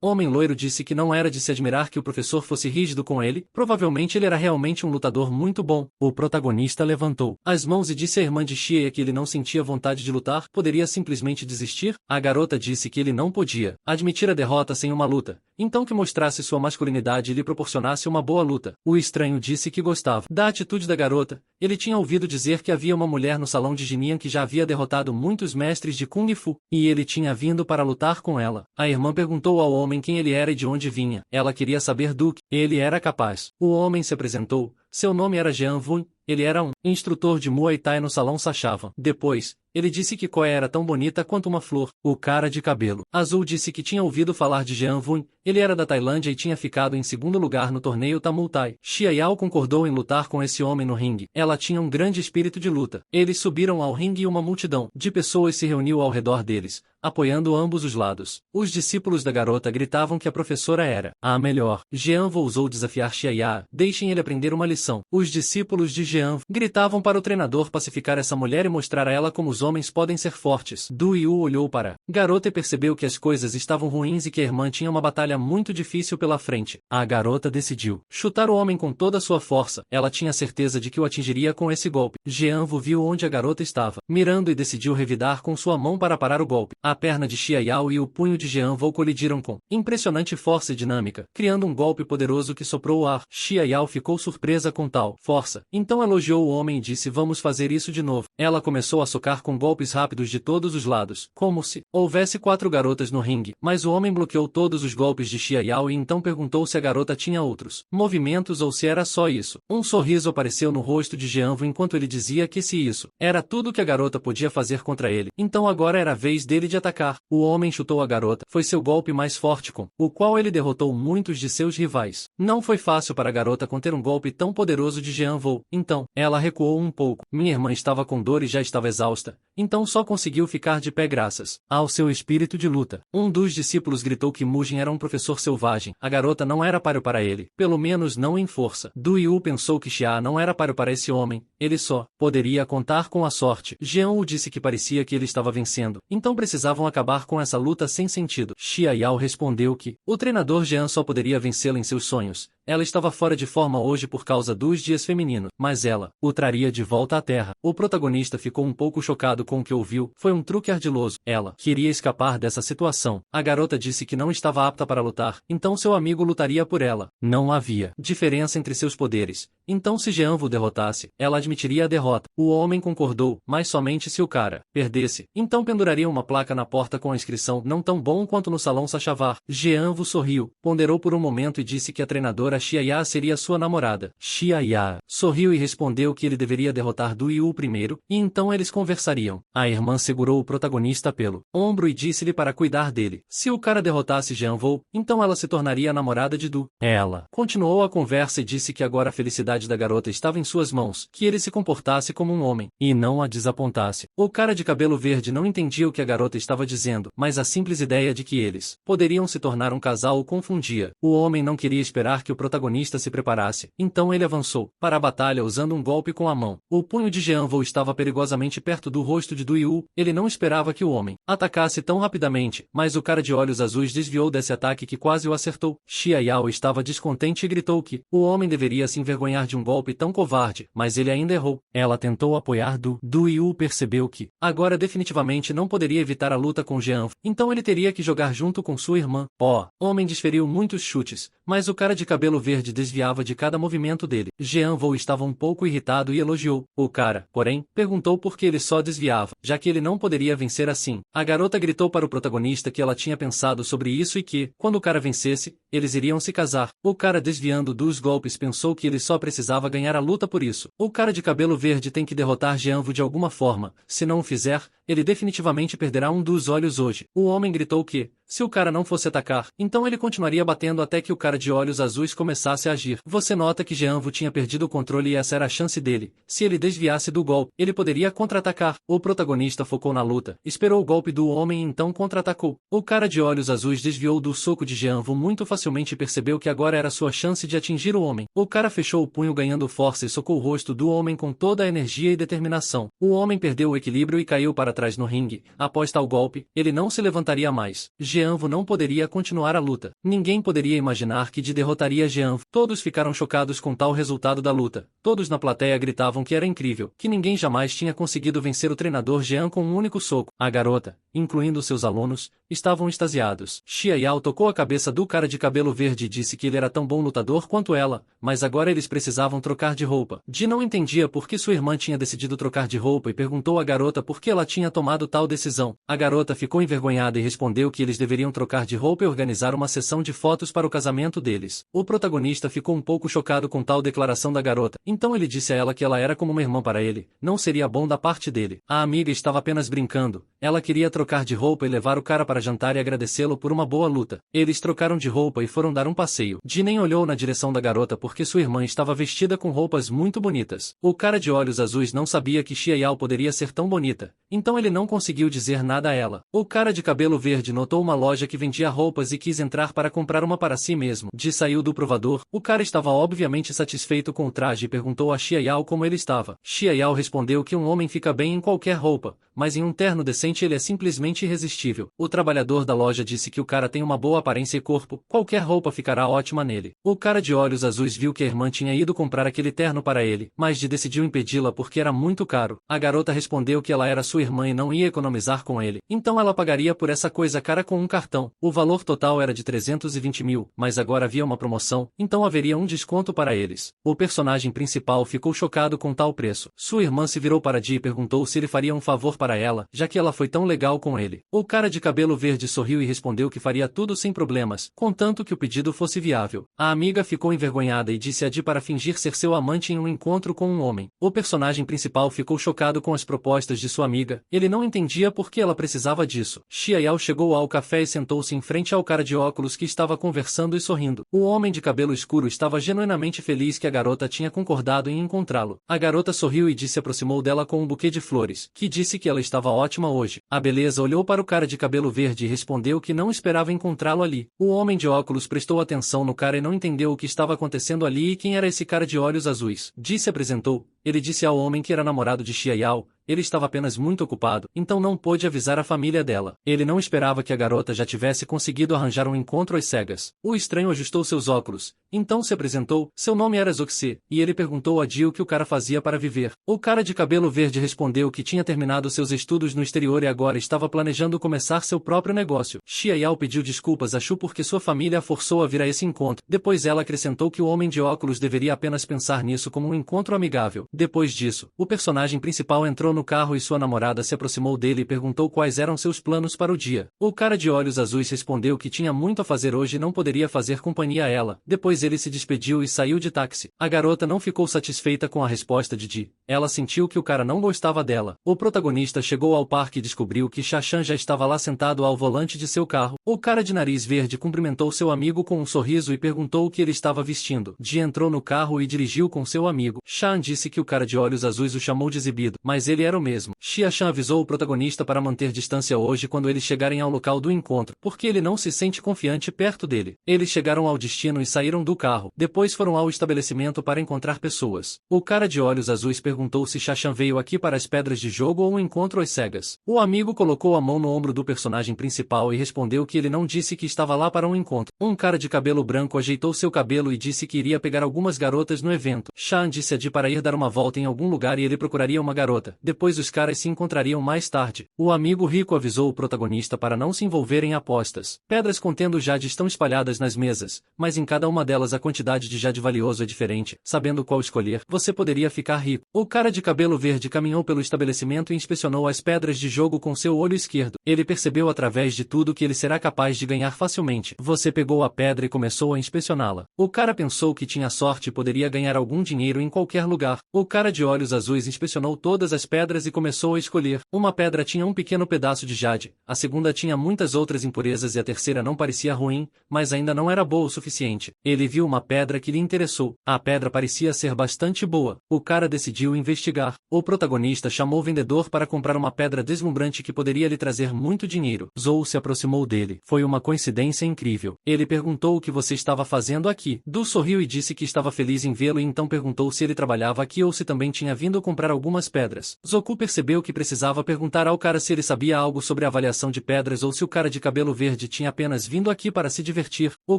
Homem loiro disse que não era de se admirar que o professor fosse rígido com ele, provavelmente ele era realmente um lutador muito bom. O protagonista levantou as mãos e disse à irmã de Xia que ele não sentia vontade de lutar, poderia simplesmente desistir. A garota disse que ele não podia admitir a derrota sem uma luta, então que mostrasse sua masculinidade e lhe proporcionasse uma boa luta. O estranho disse que gostava da atitude da garota. Ele tinha ouvido dizer que havia uma mulher no salão de Jinian que já havia derrotado muitos mestres de Kung Fu, e ele tinha vindo para lutar com ela. A irmã perguntou ao homem quem ele era e de onde vinha. Ela queria saber do que ele era capaz. O homem se apresentou. Seu nome era Jean Vun. Ele era um instrutor de Muay Thai no salão Sachavan. Depois, ele disse que Koe era tão bonita quanto uma flor. O cara de cabelo azul disse que tinha ouvido falar de Jean Vun. Ele era da Tailândia e tinha ficado em segundo lugar no torneio Tamul Thai. Xia Yao concordou em lutar com esse homem no ringue. Ela tinha um grande espírito de luta. Eles subiram ao ringue e uma multidão de pessoas se reuniu ao redor deles, apoiando ambos os lados. Os discípulos da garota gritavam que a professora era a melhor. Jean ousou desafiar Xia. Deixem ele aprender uma lição. Os discípulos de Jean gritavam para o treinador pacificar essa mulher e mostrar a ela como os homens podem ser fortes. Du Yu olhou para a garota e percebeu que as coisas estavam ruins e que a irmã tinha uma batalha muito difícil pela frente. A garota decidiu chutar o homem com toda a sua força. Ela tinha certeza de que o atingiria com esse golpe. Jean viu onde a garota estava mirando e decidiu revidar com sua mão para parar o golpe. A perna de Xia Yao e o punho de Jean colidiram com impressionante força e dinâmica, criando um golpe poderoso que soprou o ar. Xia Yao ficou surpresa com tal força. Então elogiou o homem e disse: vamos fazer isso de novo. Ela começou a socar com golpes rápidos de todos os lados, como se houvesse 4 garotas no ringue, mas o homem bloqueou todos os golpes de Xia Yao e então perguntou se a garota tinha outros movimentos ou se era só isso. Um sorriso apareceu no rosto de Jean enquanto ele dizia que se isso era tudo que a garota podia fazer contra ele, então agora era a vez dele de atacar. O homem chutou a garota. Foi seu golpe mais forte com o qual ele derrotou muitos de seus rivais. Não foi fácil para a garota conter um golpe tão poderoso de Jean então, ela recuou um pouco. Minha irmã estava com dor e já estava exausta, então só conseguiu ficar de pé graças ao seu espírito de luta. Um dos discípulos gritou que Mujin era um professor selvagem. A garota não era páreo para ele, pelo menos não em força. Du Yu pensou que Xia não era páreo para esse homem. ele só poderia contar com a sorte. Jean-Woo disse que parecia que ele estava vencendo, então precisavam acabar com essa luta sem sentido. Xia Yao respondeu que o treinador Jean só poderia vencê-la em seus sonhos. Ela estava fora de forma hoje por causa dos dias femininos, mas ela o traria de volta à Terra. O protagonista ficou um pouco chocado com o que ouviu. Foi um truque ardiloso. Ela queria escapar dessa situação. A garota disse que não estava apta para lutar, então seu amigo lutaria por ela. Não havia diferença entre seus poderes. Então se Jean-Woo derrotasse, ela admitiria a derrota. O homem concordou, mas somente se o cara perdesse. Então penduraria uma placa na porta com a inscrição "não tão bom quanto no salão Sachavar". Jean-Woo sorriu, ponderou por um momento e disse que a treinadora Xia Ya seria sua namorada. Xia Ya sorriu e respondeu que ele deveria derrotar Du Yu primeiro, e então eles conversariam. A irmã segurou o protagonista pelo ombro e disse-lhe para cuidar dele. Se o cara derrotasse Jean-Woo, então ela se tornaria a namorada de Du. Ela continuou a conversa e disse que agora a felicidade da garota estava em suas mãos, que ele se comportasse como um homem, e não a desapontasse. O cara de cabelo verde não entendia o que a garota estava dizendo, mas a simples ideia de que eles poderiam se tornar um casal o confundia. O homem não queria esperar que o protagonista se preparasse, então ele avançou para a batalha usando um golpe com a mão. O punho de Jean-Woo estava perigosamente perto do rosto de Du Yu. Ele não esperava que o homem atacasse tão rapidamente, mas o cara de olhos azuis desviou desse ataque que quase o acertou. Xia Yao estava descontente e gritou que o homem deveria se envergonhar de um golpe tão covarde, mas ele ainda errou. Ela tentou apoiar Du Yu percebeu que agora definitivamente não poderia evitar a luta com Jean-Woo, então ele teria que jogar junto com sua irmã. O homem desferiu muitos chutes, mas o cara de cabelo verde desviava de cada movimento dele. Jean-Woo estava um pouco irritado e elogiou. O cara, porém, perguntou por que ele só desviava, já que ele não poderia vencer assim. A garota gritou para o protagonista que ela tinha pensado sobre isso e que, quando o cara vencesse, eles iriam se casar. O cara desviando dos golpes pensou que ele só precisava ganhar a luta por isso. O cara de cabelo verde tem que derrotar Jean-Woo de alguma forma. Se não o fizer, ele definitivamente perderá um dos olhos hoje. O homem gritou que, se o cara não fosse atacar, então ele continuaria batendo até que o cara de olhos azuis começasse a agir. Você nota que Jean-Woo tinha perdido o controle e essa era a chance dele. Se ele desviasse do golpe, ele poderia contra-atacar. O protagonista focou na luta, esperou o golpe do homem e então contra-atacou. O cara de olhos azuis desviou do soco de Jean-Woo muito facilmente e percebeu que agora era sua chance de atingir o homem. O cara fechou o punho ganhando força e socou o rosto do homem com toda a energia e determinação. O homem perdeu o equilíbrio e caiu para trás no ringue. Após tal golpe, ele não se levantaria mais. Jean-Woo não poderia continuar a luta. Ninguém poderia imaginar que derrotaria Jean-Woo. Todos ficaram chocados com tal resultado da luta. Todos na plateia gritavam que era incrível, que ninguém jamais tinha conseguido vencer o treinador Jean com um único soco. A garota, incluindo seus alunos, estavam extasiados. Xia Yao tocou a cabeça do cara de cabelo verde e disse que ele era tão bom lutador quanto ela, mas agora eles precisavam trocar de roupa. Ji não entendia por que sua irmã tinha decidido trocar de roupa e perguntou à garota por que ela tinha tomado tal decisão. A garota ficou envergonhada e respondeu que eles deveriam trocar de roupa e organizar uma sessão de fotos para o casamento deles. O protagonista ficou um pouco chocado com tal declaração da garota, então ele disse a ela que ela era como uma irmã para ele. Não seria bom da parte dele. A amiga estava apenas brincando. Ela queria trocar de roupa e levar o cara para jantar e agradecê-lo por uma boa luta. Eles trocaram de roupa e foram dar um passeio. Ji nem olhou na direção da garota porque sua irmã estava vestida com roupas muito bonitas. O cara de olhos azuis não sabia que Xia Yao poderia ser tão bonita, então ele não conseguiu dizer nada a ela. O cara de cabelo verde notou uma loja que vendia roupas e quis entrar para comprar uma para si mesmo. Ji saiu do provador. O cara estava obviamente satisfeito com o traje e perguntou a Xia Yao como ele estava. Xia Yao respondeu que um homem fica bem em qualquer roupa, mas em um terno decente ele é simplesmente irresistível. O trabalhador da loja disse que o cara tem uma boa aparência e corpo, qualquer roupa ficará ótima nele. O cara de olhos azuis viu que a irmã tinha ido comprar aquele terno para ele, mas Ji decidiu impedi-la porque era muito caro. A garota respondeu que ela era sua irmã e não ia economizar com ele, então ela pagaria por essa coisa cara com um cartão. O valor total era de 320 mil, mas agora havia uma promoção, então haveria um desconto para eles. O personagem principal ficou chocado com tal preço. Sua irmã se virou para Ji e perguntou se ele faria um favor para ela, já que ela foi tão legal com ele. O cara de cabelo verde sorriu e respondeu que faria tudo sem problemas, contanto que o pedido fosse viável. A amiga ficou envergonhada e disse a Ji para fingir ser seu amante em um encontro com um homem. O personagem principal ficou chocado com as propostas de sua amiga cega, ele não entendia por que ela precisava disso. Xia Yao chegou ao café e sentou-se em frente ao cara de óculos que estava conversando e sorrindo. O homem de cabelo escuro estava genuinamente feliz que a garota tinha concordado em encontrá-lo. A garota sorriu e se aproximou dela com um buquê de flores, que disse que ela estava ótima hoje. A beleza olhou para o cara de cabelo verde e respondeu que não esperava encontrá-lo ali. O homem de óculos prestou atenção no cara e não entendeu o que estava acontecendo ali e quem era esse cara de olhos azuis. Ji se apresentou. Ele disse ao homem que era namorado de Xia Yao. Ele estava apenas muito ocupado, então não pôde avisar a família dela. Ele não esperava que a garota já tivesse conseguido arranjar um encontro às cegas. O estranho ajustou seus óculos, então se apresentou. Seu nome era Zoxie, e ele perguntou a Ji o que o cara fazia para viver. O cara de cabelo verde respondeu que tinha terminado seus estudos no exterior e agora estava planejando começar seu próprio negócio. Xia Yao pediu desculpas a Shu porque sua família a forçou a vir a esse encontro. Depois ela acrescentou que o homem de óculos deveria apenas pensar nisso como um encontro amigável. Depois disso, o personagem principal entrou no carro e sua namorada se aproximou dele e perguntou quais eram seus planos para o dia. O cara de olhos azuis respondeu que tinha muito a fazer hoje e não poderia fazer companhia a ela. Depois ele se despediu e saiu de táxi. A garota não ficou satisfeita com a resposta de Ji. Ela sentiu que o cara não gostava dela. O protagonista chegou ao parque e descobriu que Shashan já estava lá sentado ao volante de seu carro. O cara de nariz verde cumprimentou seu amigo com um sorriso e perguntou o que ele estava vestindo. Ji entrou no carro e dirigiu com seu amigo. Shan disse que o cara de olhos azuis o chamou de exibido, mas ele era o mesmo. Xia Shan avisou o protagonista para manter distância hoje quando eles chegarem ao local do encontro, porque ele não se sente confiante perto dele. Eles chegaram ao destino e saíram do carro. Depois foram ao estabelecimento para encontrar pessoas. O cara de olhos azuis perguntou se Shashan veio aqui para as pedras de jogo ou um encontro às cegas. O amigo colocou a mão no ombro do personagem principal e respondeu que ele não disse que estava lá para um encontro. Um cara de cabelo branco ajeitou seu cabelo e disse que iria pegar algumas garotas no evento. Shan disse a Ji para ir dar uma volta em algum lugar e ele procuraria uma garota. Depois os caras se encontrariam mais tarde. O amigo rico avisou o protagonista para não se envolver em apostas. Pedras contendo jade estão espalhadas nas mesas, mas em cada uma delas a quantidade de jade valioso é diferente. Sabendo qual escolher, você poderia ficar rico. O cara de cabelo verde caminhou pelo estabelecimento e inspecionou as pedras de jogo com seu olho esquerdo. Ele percebeu através de tudo que ele será capaz de ganhar facilmente. Você pegou a pedra e começou a inspecioná-la. O cara pensou que tinha sorte e poderia ganhar algum dinheiro em qualquer lugar. O cara de olhos azuis inspecionou todas as pedras e começou a escolher. Uma pedra tinha um pequeno pedaço de jade, a segunda tinha muitas outras impurezas e a terceira não parecia ruim, mas ainda não era boa o suficiente. Ele viu uma pedra que lhe interessou. A pedra parecia ser bastante boa. O cara decidiu investigar. O protagonista chamou o vendedor para comprar uma pedra deslumbrante que poderia lhe trazer muito dinheiro. Zou se aproximou dele. Foi uma coincidência incrível. Ele perguntou o que você estava fazendo aqui. Du sorriu e disse que estava feliz em vê-lo e então perguntou se ele trabalhava aqui ou se também tinha vindo comprar algumas pedras. Zoku percebeu que precisava perguntar ao cara se ele sabia algo sobre a avaliação de pedras ou se o cara de cabelo verde tinha apenas vindo aqui para se divertir. O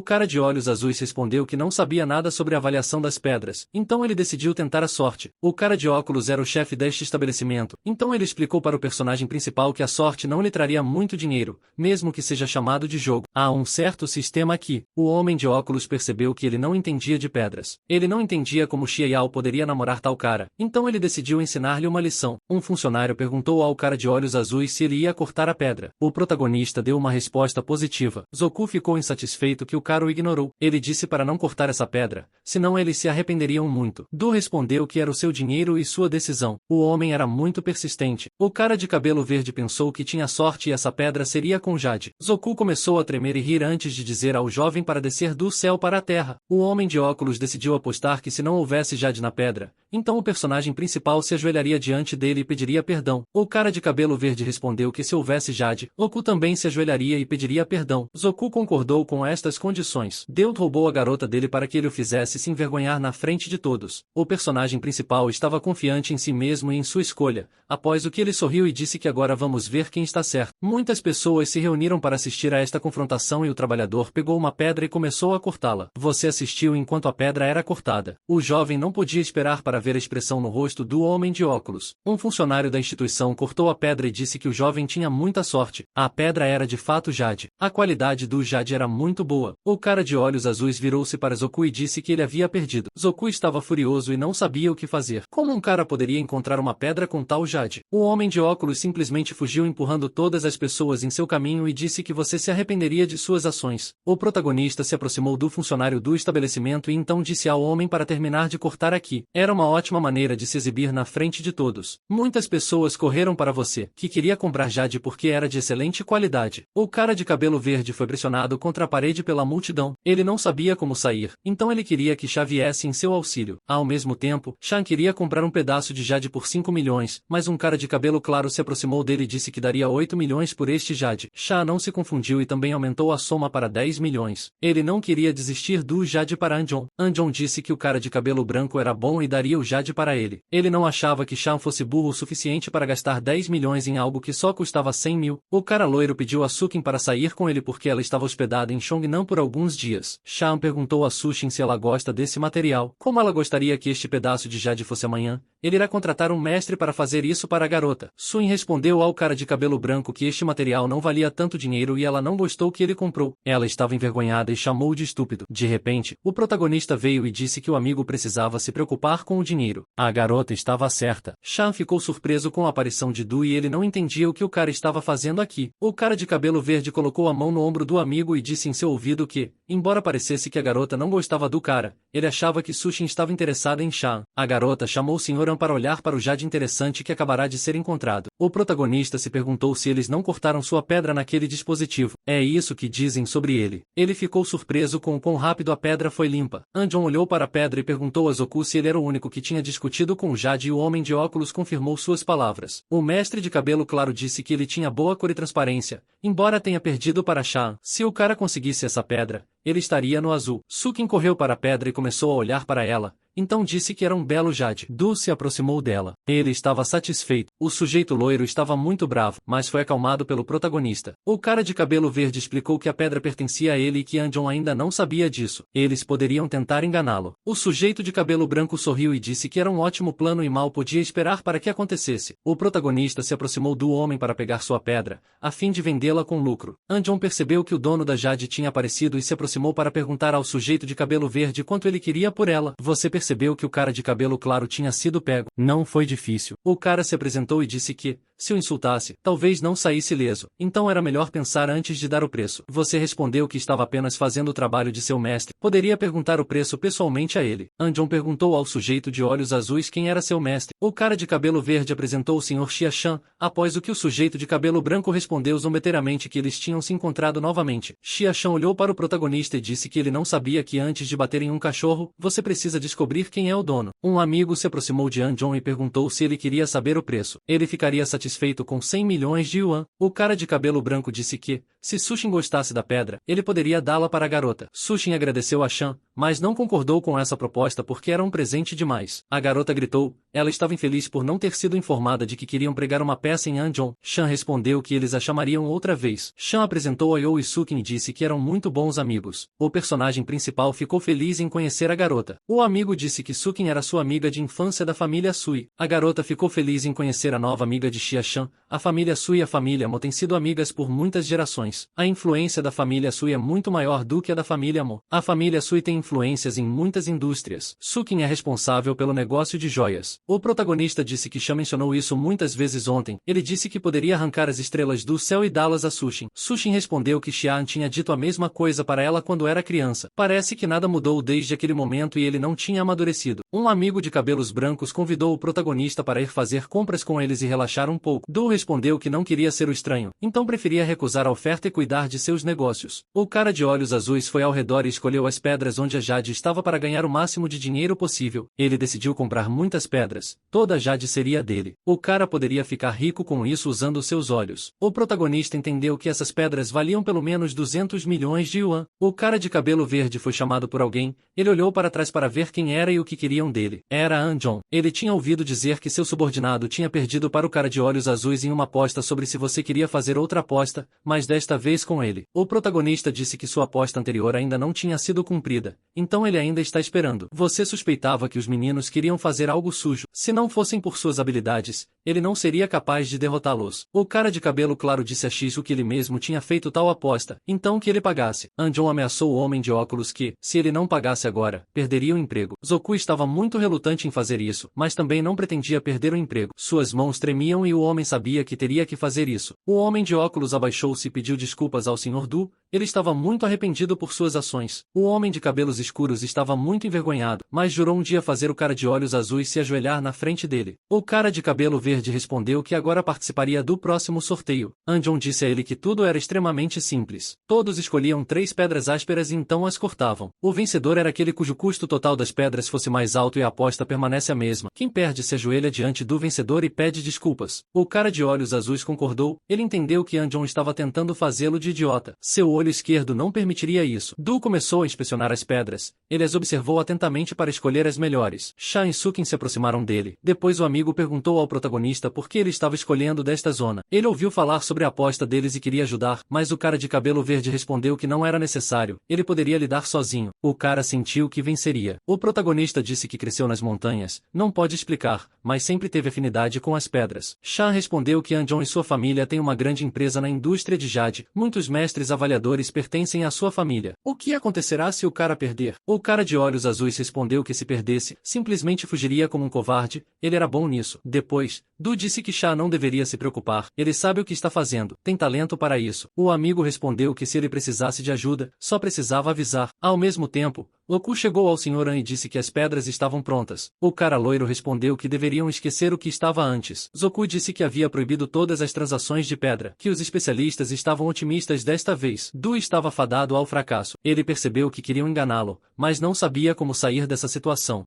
cara de olhos azuis respondeu que não sabia nada sobre a avaliação das pedras, então ele decidiu tentar a sorte. O cara de óculos era o chefe deste estabelecimento, então ele explicou para o personagem principal que a sorte não lhe traria muito dinheiro, mesmo que seja chamado de jogo. Há um certo sistema aqui. O homem de óculos percebeu que ele não entendia de pedras. Ele não entendia como Xia Yao poderia namorar tal cara, então ele decidiu ensinar-lhe uma lição. Um funcionário perguntou ao cara de olhos azuis se ele ia cortar a pedra. O protagonista deu uma resposta positiva. Zoku ficou insatisfeito que o cara o ignorou. Ele disse para não cortar essa pedra, senão eles se arrependeriam muito. Du respondeu que era o seu dinheiro e sua decisão. O homem era muito persistente. O cara de cabelo verde pensou que tinha sorte e essa pedra seria com jade. Zoku começou a tremer e rir antes de dizer ao jovem para descer do céu para a terra. O homem de óculos decidiu apostar que se não houvesse jade na pedra, então o personagem principal se ajoelharia diante dele e pediria perdão. O cara de cabelo verde respondeu que se houvesse jade, Zoku também se ajoelharia e pediria perdão. Zoku concordou com estas condições. Deus roubou a garota dele para que ele o fizesse se envergonhar na frente de todos. O personagem principal estava confiante em si mesmo e em sua escolha. Após o que ele sorriu e disse que agora vamos ver quem está certo. Muitas pessoas se reuniram para assistir a esta confrontação e o trabalhador pegou uma pedra e começou a cortá-la. Você assistiu enquanto a pedra era cortada. O jovem não podia esperar para ver a expressão no rosto do homem de óculos. Um funcionário da instituição cortou a pedra e disse que o jovem tinha muita sorte. A pedra era de fato jade. A qualidade do jade era muito boa. O cara de olhos azuis virou-se para Zoku e disse que ele havia perdido. Zoku estava furioso e não sabia o que fazer. Como um cara poderia encontrar uma pedra com tal jade? O homem de óculos simplesmente fugiu empurrando todas as pessoas em seu caminho e disse que você se arrependeria de suas ações. O protagonista se aproximou do funcionário do estabelecimento e então disse ao homem para terminar de cortar aqui. Era uma ótima maneira de se exibir na frente de todos. Muitas pessoas correram para você, que queria comprar Jade porque era de excelente qualidade. O cara de cabelo verde foi pressionado contra a parede pela multidão. Ele não sabia como sair, então ele queria que Sha viesse em seu auxílio. Ao mesmo tempo, Shan queria comprar um pedaço de Jade por 5 milhões, mas um cara de cabelo claro se aproximou dele e disse que daria 8 milhões por este Jade. Sha não se confundiu e também aumentou a soma para 10 milhões. Ele não queria desistir do Jade para Anjon. Anjon disse que o cara de cabelo branco era bom e daria o Jade para ele. Ele não achava que Shan fosse burro o suficiente para gastar 10 milhões em algo que só custava 100 mil. O cara loiro pediu a Sukin para sair com ele porque ela estava hospedada em Chongnam por alguns dias. Shan perguntou a Sushin se ela gosta desse material. Como ela gostaria que este pedaço de Jade fosse amanhã, ele irá contratar um mestre para fazer isso para a garota. Suin respondeu ao cara de cabelo branco que este material não valia tanto dinheiro e ela não gostou que ele comprou. Ela estava envergonhada e chamou de estúpido. De repente, o protagonista veio e disse que o amigo precisava se preocupar com o dinheiro. A garota estava certa. Shan ficou surpreso com a aparição de Du e ele não entendia o que o cara estava fazendo aqui. O cara de cabelo verde colocou a mão no ombro do amigo e disse em seu ouvido que, embora parecesse que a garota não gostava do cara, ele achava que Sushin estava interessada em Shan. A garota chamou o Sr. An para olhar para o Jade interessante que acabará de ser encontrado. O protagonista se perguntou se eles não cortaram sua pedra naquele dispositivo. É isso que dizem sobre ele. Ele ficou surpreso com o quão rápido a pedra foi limpa. Anjon olhou para a pedra e perguntou a Zoku se ele era o único que tinha discutido com o Jade e o homem de óculos confirmou suas palavras. O mestre de cabelo claro disse que ele tinha boa cor e transparência, embora tenha perdido para Shan. Se o cara conseguisse essa pedra, ele estaria no azul. Sukin correu para a pedra e começou a olhar para ela. Então disse que era um belo Jade. Du se aproximou dela. Ele estava satisfeito. O sujeito loiro estava muito bravo, mas foi acalmado pelo protagonista. O cara de cabelo verde explicou que a pedra pertencia a ele e que Anjon ainda não sabia disso. Eles poderiam tentar enganá-lo. O sujeito de cabelo branco sorriu e disse que era um ótimo plano e mal podia esperar para que acontecesse. O protagonista se aproximou do homem para pegar sua pedra, a fim de vendê-la com lucro. Anjon percebeu que o dono da Jade tinha aparecido e se aproximou para perguntar ao sujeito de cabelo verde quanto ele queria por ela. Você percebeu que o cara de cabelo claro tinha sido pego. Não foi difícil. O cara se apresentou e disse que, se o insultasse, talvez não saísse ileso. Então era melhor pensar antes de dar o preço. Você respondeu que estava apenas fazendo o trabalho de seu mestre. Poderia perguntar o preço pessoalmente a ele. Anjon perguntou ao sujeito de olhos azuis quem era seu mestre. O cara de cabelo verde apresentou o Sr. Xia Shan, após o que o sujeito de cabelo branco respondeu zombeteiramente que eles tinham se encontrado novamente. Xia Shan olhou para o protagonista e disse que ele não sabia que antes de bater em um cachorro, você precisa descobrir quem é o dono. Um amigo se aproximou de Anjon e perguntou se ele queria saber o preço. Ele ficaria satisfeito com 100 milhões de yuan. O cara de cabelo branco disse que, se Sushin gostasse da pedra, ele poderia dá-la para a garota. Sushin agradeceu a Shan, mas não concordou com essa proposta porque era um presente demais. A garota gritou. Ela estava infeliz por não ter sido informada de que queriam pregar uma peça em Anjon. Shan respondeu que eles a chamariam outra vez. Shan apresentou a You e Sukin e disse que eram muito bons amigos. O personagem principal ficou feliz em conhecer a garota. O amigo disse que Sukin era sua amiga de infância da família Sui. A garota ficou feliz em conhecer a nova amiga de Xia Shan. A família Sui e a família Mo têm sido amigas por muitas gerações. A influência da família Sui é muito maior do que a da família Mo. A família Sui tem influências em muitas indústrias. Sukin é responsável pelo negócio de joias. O protagonista disse que Shan mencionou isso muitas vezes ontem. Ele disse que poderia arrancar as estrelas do céu e dá-las a Sushin. Sushin respondeu que Xian tinha dito a mesma coisa para ela quando era criança. Parece que nada mudou desde aquele momento e ele não tinha amadurecido. Um amigo de cabelos brancos convidou o protagonista para ir fazer compras com eles e relaxar um pouco. Du respondeu que não queria ser o estranho, então preferia recusar a oferta e cuidar de seus negócios. O cara de olhos azuis foi ao redor e escolheu as pedras onde a Jade estava para ganhar o máximo de dinheiro possível. Ele decidiu comprar muitas pedras. Toda a Jade seria dele. O cara poderia ficar rico com isso usando seus olhos. O protagonista entendeu que essas pedras valiam pelo menos 200 milhões de yuan. O cara de cabelo verde foi chamado por alguém. Ele olhou para trás para ver quem era e o que queriam dele. Era Anjon. Ele tinha ouvido dizer que seu subordinado tinha perdido para o cara de olhos azuis em uma aposta sobre se você queria fazer outra aposta, mas desta vez com ele. O protagonista disse que sua aposta anterior ainda não tinha sido cumprida, então ele ainda está esperando. Você suspeitava que os meninos queriam fazer algo sujo. Se não fossem por suas habilidades, ele não seria capaz de derrotá-los. O cara de cabelo claro disse a Shizu que ele mesmo tinha feito tal aposta, então que ele pagasse. Anjon ameaçou o homem de óculos que, se ele não pagasse agora, perderia o emprego. Zoku estava muito relutante em fazer isso, mas também não pretendia perder o emprego. Suas mãos tremiam e o homem sabia que teria que fazer isso. O homem de óculos abaixou-se e pediu desculpas ao Sr. Du, Ele estava muito arrependido por suas ações. O homem de cabelos escuros estava muito envergonhado, mas jurou um dia fazer o cara de olhos azuis se ajoelhar na frente dele. O cara de cabelo verde respondeu que agora participaria do próximo sorteio. Anjon disse a ele que tudo era extremamente simples. Todos escolhiam 3 pedras ásperas e então as cortavam. O vencedor era aquele cujo custo total das pedras fosse mais alto e a aposta permanece a mesma. Quem perde se ajoelha diante do vencedor e pede desculpas. O cara de olhos azuis concordou. Ele entendeu que Anjon estava tentando fazê-lo de idiota. Seu olho esquerdo não permitiria isso. Du começou a inspecionar as pedras. Ele as observou atentamente para escolher as melhores. Shan e Sukin se aproximaram dele. Depois o amigo perguntou ao protagonista por que ele estava escolhendo desta zona. Ele ouviu falar sobre a aposta deles e queria ajudar, mas o cara de cabelo verde respondeu que não era necessário. Ele poderia lidar sozinho. O cara sentiu que venceria. O protagonista disse que cresceu nas montanhas. Não pode explicar, mas sempre teve afinidade com as pedras. Shan respondeu que Anjon e sua família têm uma grande empresa na indústria de jade. Muitos mestres avaliadores pertencem à sua família. O que acontecerá se o cara perder? O cara de olhos azuis respondeu que se perdesse, simplesmente fugiria como um covarde. Ele era bom nisso. Depois, Du disse que Shan não deveria se preocupar. Ele sabe o que está fazendo. Tem talento para isso. O amigo respondeu que se ele precisasse de ajuda, só precisava avisar. Ao mesmo tempo, Loku chegou ao Sr. An e disse que as pedras estavam prontas. O cara loiro respondeu que deveriam esquecer o que estava antes. Zoku disse que havia proibido todas as transações de pedra, que os especialistas estavam otimistas desta vez. Du estava fadado ao fracasso. Ele percebeu que queriam enganá-lo, mas não sabia como sair dessa situação.